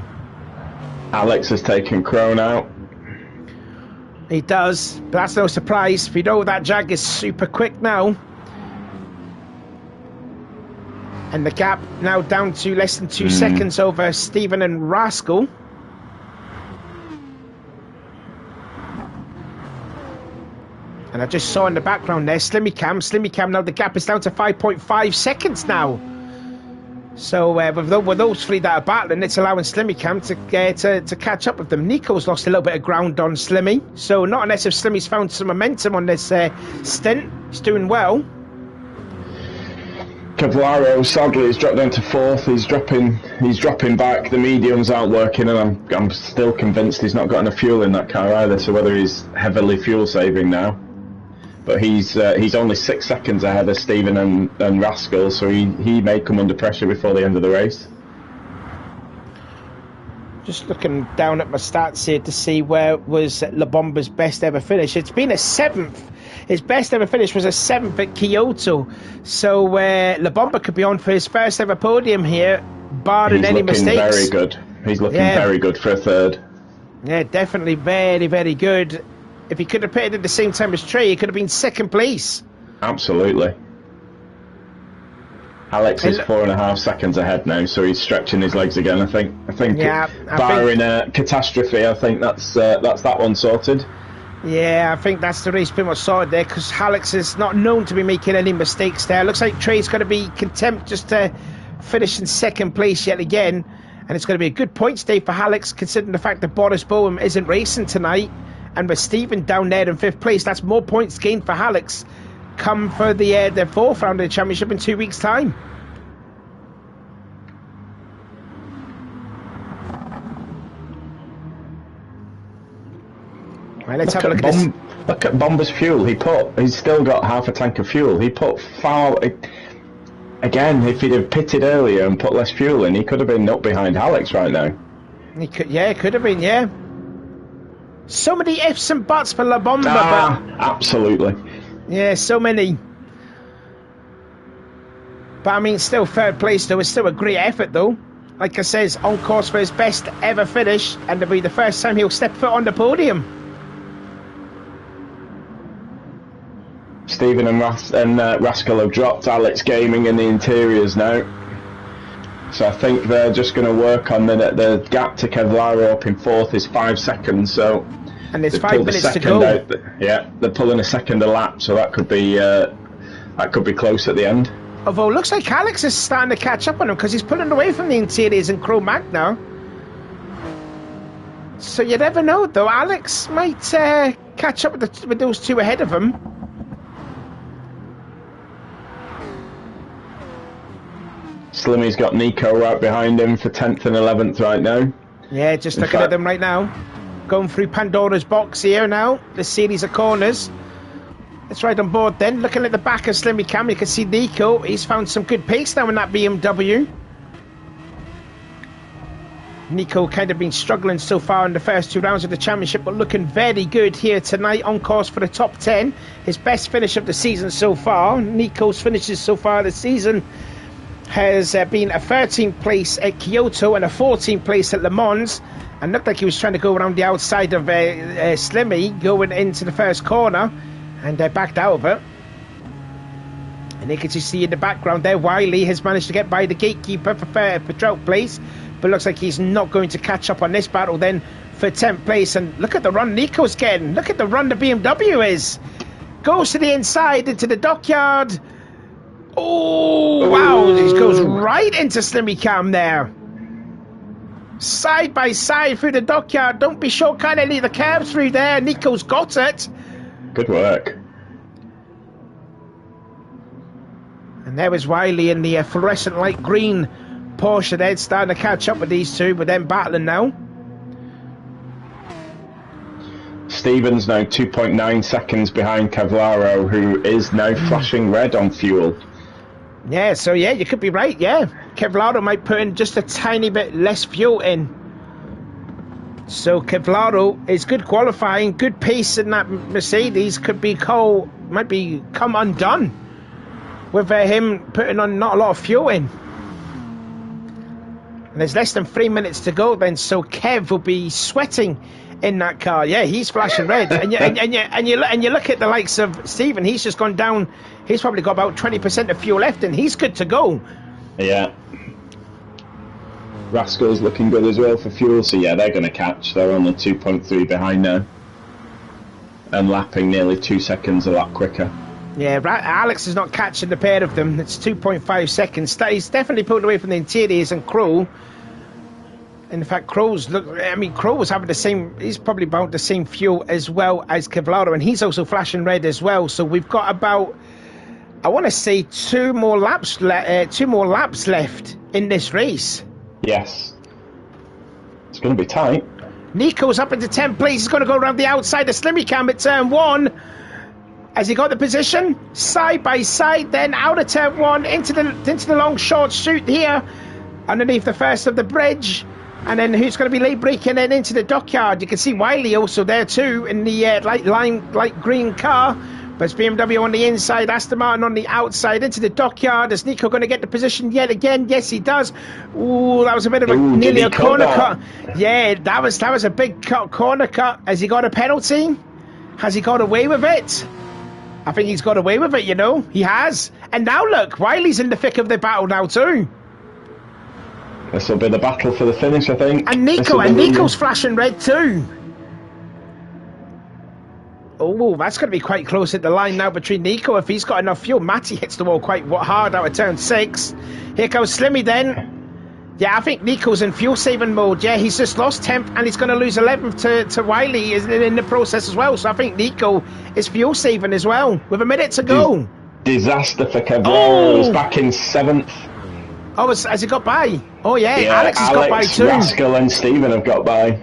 Alex has taken Crow out. He does, but that's no surprise. We know that Jag is super quick now. And the gap now down to less than 2 seconds over Steven and Rascal. And I just saw in the background there, Slimmy Cam, now the gap is down to 5.5 seconds now. So with those 3 that are battling, it's allowing Slimmy Cam to catch up with them. Nico's lost a little bit of ground on Slimmy, so not unless if Slimmy's found some momentum on this stint. He's doing well. Kevlaro sadly has dropped down to 4th. He's dropping back. The mediums aren't working, and I'm still convinced he's not got enough fuel in that car either. So whether he's heavily fuel saving now, but he's only 6 seconds ahead of Steven and Rascal, so he may come under pressure before the end of the race. Just looking down at my stats here to see where was La Bomba's best ever finish. It's been a 7th. His best ever finish was a 7th at Kyoto. So La Bomba could be on for his first ever podium here, barring any mistakes. He's looking very good. He's looking very good for a 3rd. Yeah, definitely very, very good. If he could have pitted at the same time as Trey, he could have been 2nd place. Absolutely. Alex is 4.5 seconds ahead now, so he's stretching his legs again. I think barring a catastrophe, I think that's that one sorted. Yeah, I think that's the race pretty much sorted there, because Alex is not known to be making any mistakes there. Looks like Trey's going to be content just to finish in 2nd place yet again, and it's going to be a good points day for Alex, considering the fact that Boris Boehm isn't racing tonight, and with Steven down there in 5th place, that's more points gained for Alex come for the 4th round of the championship in 2 weeks' time. Right, let's have a look at this. Look at Bomba's fuel. He's still got half a tank of fuel. He put far... Again, if he'd have pitted earlier and put less fuel in, he could have been up behind Alex right now. He could have been, yeah. So many ifs and buts for La Bomba. But absolutely. Yeah, so many. But I mean, still 3rd place though. It's still a great effort though. Like I says, on course for his best ever finish, and it'll be the first time he'll step foot on the podium. Steven and Rascal have dropped Alex Gaming in the Interiors now. So I think they're just going to work on the gap to Kevlaro up in 4th is 5 seconds. So and there's 5 minutes to go. Yeah, they're pulling a second a lap, so that could be close at the end. Although it looks like Alex is starting to catch up on him, because he's pulling away from the Interiors and Crow Mac now. So you never know though. Alex might catch up with those 2 ahead of him. Slimmy's got Nico right behind him for 10th and 11th right now. Yeah, just looking at them right now. Going through Pandora's box here now. The series of corners. Let's ride on board then. Looking at the back of Slimmy Cam, you can see Nico. He's found some good pace now in that BMW. Nico kind of been struggling so far in the first 2 rounds of the championship, but looking very good here tonight, on course for the top 10. His best finish of the season so far. Nico's finishes so far this season has been a 13th place at Kyoto and a 14th place at Le Mans, and looked like he was trying to go around the outside of Slimmy going into the first corner, and backed out of it. And you can just see in the background there, Wiley has managed to get by the gatekeeper for 12th place, but looks like he's not going to catch up on this battle then for 10th place. And look at the run Nico's getting. Look at the run the BMW is. Goes to the inside, into the dockyard. Oh, wow. He goes right into Slimmy Cam there. Side by side through the dockyard. Don't be short, kind of leave the curve through there. Nico's got it. Good work. And there was Wiley in the fluorescent light green Porsche there, starting to catch up with these two, but then battling now. Stevens now 2.9 seconds behind Kevlaro, who is now flashing red on fuel. Yeah, so yeah, you could be right, yeah. Kevlaro might put in just a tiny bit less fuel in. So Kevlaro is good qualifying, good pace in that Mercedes, might become undone with him putting on not a lot of fuel in. And there's less than 3 minutes to go then, so Kev will be sweating in that car. Yeah, he's flashing red. and you look at the likes of Stephen, he's just gone down. He's probably got about 20% of fuel left, and he's good to go. Yeah. Rascal's looking good as well for fuel, so yeah, they're going to catch. They're only 2.3 behind now. And lapping nearly 2 seconds a lap quicker. Yeah, Alex is not catching the pair of them. It's 2.5 seconds. He's definitely pulled away from the interiors, and Crow. In fact, Crow was having the same. He's probably about the same fuel as well as Kevlaro, and he's also flashing red as well. So we've got about, I want to say, 2 more laps left in this race. Yes, it's going to be tight. Nico's up into 10th place. He's going to go around the outside of Slimmy Cam at turn 1. Has he got the position? Side by side, then out of turn 1 into the long short chute here, underneath the first of the bridge, and then who's going to be late braking then into the dockyard? You can see Wiley also there too in the light green car, but it's BMW on the inside, Aston Martin on the outside into the dockyard. Is Nico going to get the position yet again? Yes, he does. Ooh, that was a bit of nearly a corner cut. Yeah, that was a big corner cut. Has he got a penalty? Has he got away with it? I think he's got away with it, you know. He has. And now look, Wiley's in the thick of the battle now too. This will be the battle for the finish, I think. And Nico's flashing red too. Oh, that's going to be quite close at the line now between Nico. If he's got enough fuel, Matty hits the wall quite hard out of turn 6. Here goes Slimmy then. Yeah, I think Nico's in fuel saving mode. Yeah, he's just lost 10th and he's going to lose 11th to Wiley in the process as well. So I think Nico is fuel saving as well with a minute to go. Disaster for Kevlaro. He's back in 7th. Oh, has he got by? Oh yeah, Alex has got by too. Rascal and Stephen have got by.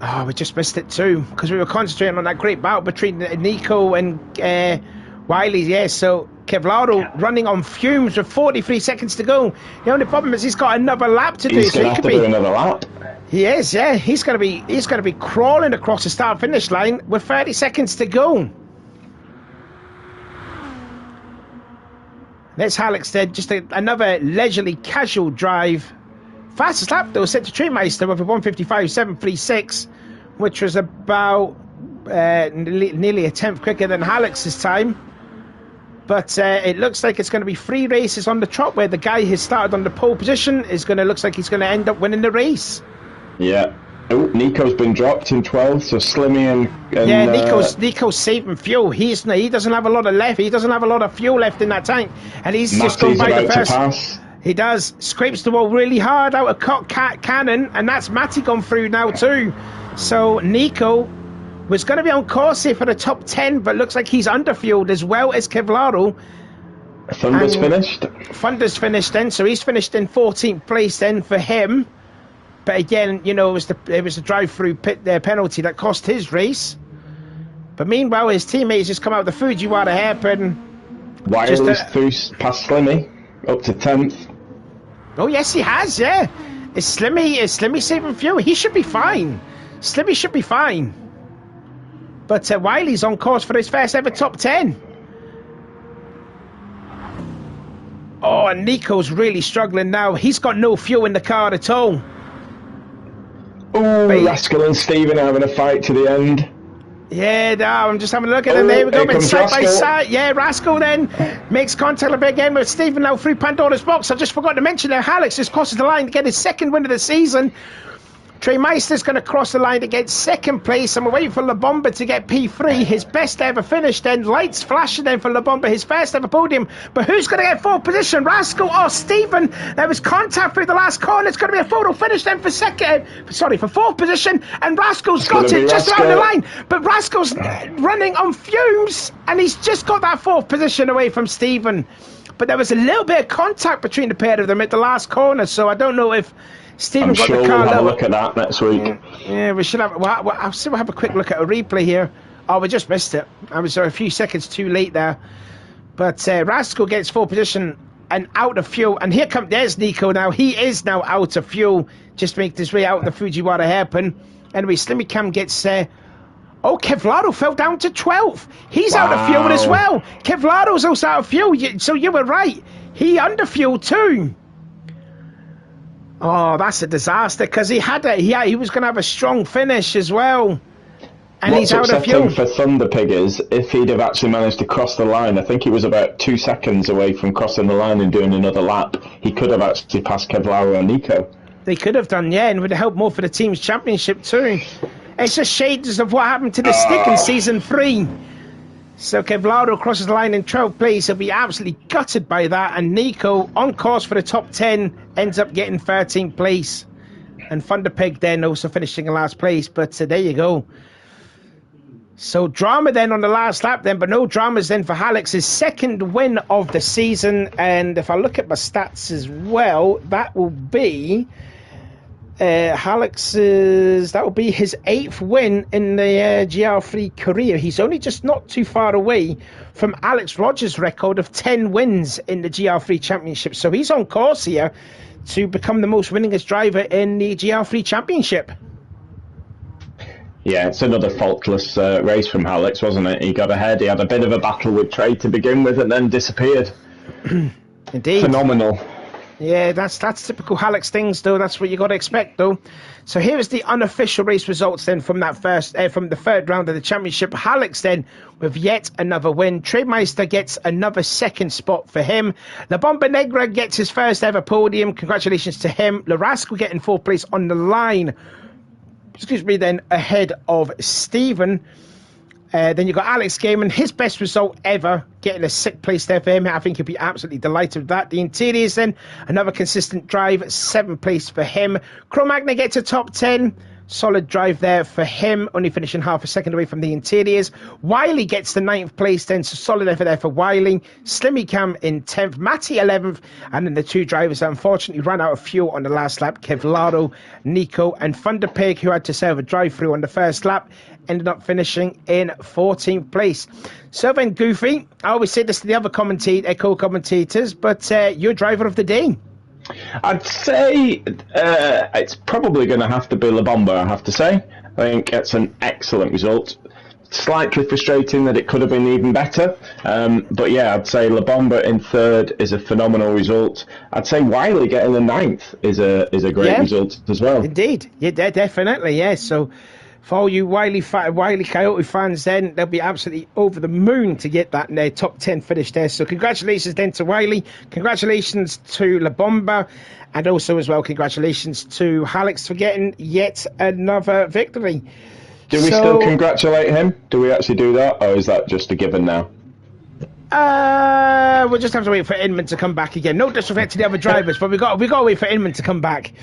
Oh, we just missed it too because we were concentrating on that great battle between Nico and Wiley. Yeah, so Kevlaro running on fumes with 43 seconds to go. The only problem is he's got another lap to do. He's going to have to do another lap. He is, yeah. He's going to be crawling across the start finish line with 30 seconds to go. There's Alex there, just another leisurely, casual drive. Fastest lap though set to Treemeister with a 1:55.736, which was about nearly a 10th quicker than Alex's time. But it looks like it's going to be 3 races on the trot where the guy who started on the pole position looks like he's going to end up winning the race. Yeah. Oh, Nico's been dropped in 12th, so Slimmy and yeah, Nico's saving fuel. He doesn't have a lot of left. He doesn't have a lot of fuel left in that tank, and he's Matty's just gone by the first. To pass. He does. Scrapes the wall really hard out of cannon, and that's Matty gone through now too. So Nico was going to be on course here for the top 10, but looks like he's underfueled as well as Kevlaro. Thunder's finished. Thunder's finished then, so he's finished in 14th place then for him. But again, you know, it was the drive-through penalty that cost his race. But meanwhile, his teammates just come out of the Fujiwara hairpin. Wiley's through past Slimmy, up to 10th. Oh, yes, he has, yeah. Is Slimmy saving fuel? He should be fine. Slimmy should be fine. But Wiley's on course for his first ever top 10. Oh, and Nico's really struggling now. He's got no fuel in the car at all. Oh, Rascal and Stephen are having a fight to the end. Yeah, no, I'm just having a look at them. There we go, but side by side. Yeah, Rascal then makes contact again with Stephen now through Pandora's box. I just forgot to mention there, Alex just crosses the line to get his second win of the season. Trey Meister's going to cross the line to get second place, and we're waiting for La Bomba to get P3, his best ever finish. Then lights flashing then for La Bomba, his first ever podium. But who's going to get fourth position? Rascal or Stephen? There was contact through the last corner. It's going to be a photo finish then for for fourth position, and Rascal's got it just around the line. But Rascal's running on fumes, and he's just got that fourth position away from Stephen. But there was a little bit of contact between the pair of them at the last corner, so I don't know if Stephen got the car. We'll have a look at that next week. Yeah, we should have. Well, I'll see. We'll have a quick look at a replay here. Oh, we just missed it. I was a few seconds too late there. But Rascal gets fourth position and out of fuel. And there's Nico now. He is now out of fuel. Just making his way out of the Fujiwara hairpin. Anyway, Slimmy Cam gets. Kevlaro fell down to 12th. He's out of fuel as well. Kevlaro's also out of fuel. So you were right. He under fuel too. Oh, that's a disaster because he was going to have a strong finish as well. And he's out of fuel. For Thunder Pig is if he'd have actually managed to cross the line, I think he was about 2 seconds away from crossing the line and doing another lap. He could have actually passed Kevlaro and Nico. They could have done, yeah, and would have helped more for the team's championship too. It's just shades of what happened to the stick in season 3. So Kevlaro crosses the line in 12th place. He'll be absolutely gutted by that. And Nico, on course for the top 10, ends up getting 13th place. And Thunderpig then also finishing in last place. But there you go. So drama then on the last lap then, but no dramas then for Alex's second win of the season. And if I look at my stats as well, that will be that will be his 8th win in the GR3 career. He's only just not too far away from Alex Rogers' record of 10 wins in the GR3 Championship. So he's on course here to become the most winningest driver in the GR3 Championship. Yeah, it's another faultless race from Alex, wasn't it? He got ahead, he had a bit of a battle with Trey to begin with and then disappeared. Indeed. Phenomenal. Yeah, that's typical Alex things, though. That's what you got to expect, though. So here is the unofficial race results then from that from the third round of the championship. Alex then with yet another win. Trademeister gets another second spot for him. La Bomba Negra gets his first ever podium. Congratulations to him. La Rascal getting 4th place on the line. Excuse me, then ahead of Stephen. Then you've got Alex Gaiman, his best result ever, getting a 6th place there for him. I think he'll be absolutely delighted with that. The Interiors then, another consistent drive, 7th place for him. Cro-Magna gets a top 10. Solid drive there for him, only finishing half a second away from the Interiors. Wiley gets the 9th place then, so solid effort there for Wiley. Slimmy Cam in 10th, Matty 11th, and then the 2 drivers that unfortunately ran out of fuel on the last lap, Kevlaro, Nico, and Thunderpig, who had to serve a drive-through on the first lap, ended up finishing in 14th place. So then, Goofy, I always say this to the other co-commentators, but you're driver of the day. I'd say it's probably going to have to be La Bomba, I have to say. I think it's an excellent result. Slightly frustrating that it could have been even better. But yeah, I'd say La Bomba in 3rd is a phenomenal result. I'd say Wiley getting the 9th is a great result as well. Indeed. Yeah, definitely, yeah. So for all you Wiley Coyote fans then, they'll be absolutely over the moon to get that top 10 finish there. So congratulations then to Wiley. Congratulations to La Bomba. And also as well, congratulations to Alex for getting yet another victory. Do we still congratulate him? Do we actually do that? Or is that just a given now? We'll just have to wait for Inman to come back again. No disrespect to the other drivers, but we got to wait for Inman to come back.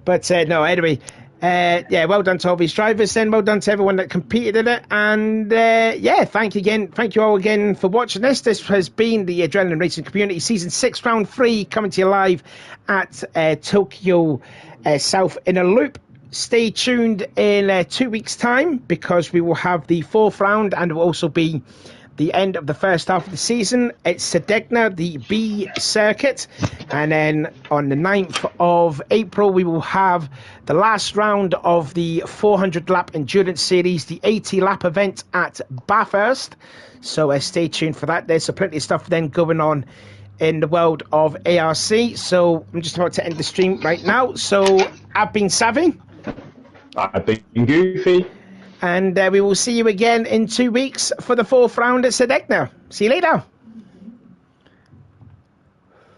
But no, anyway... well done to all these drivers then, well done to everyone that competed in it, and thank you all again for watching this. This has been the Adrenaline Racing Community Season 6 Round 3 coming to you live at Tokyo South in a loop. stay tuned in 2 weeks' time, because we will have the 4th round, and it will also be the end of the first half of the season. It's Sedegna, the B circuit, and then on the 9th of April we will have the last round of the 400 lap endurance series, the 80 lap event at Bathurst. So stay tuned for that. There's plenty of stuff then going on in the world of ARC. So I'm just about to end the stream right now. So I've been Savvy. I've been Goofy. And we will see you again in 2 weeks for the 4th round at Sedegna. See you later.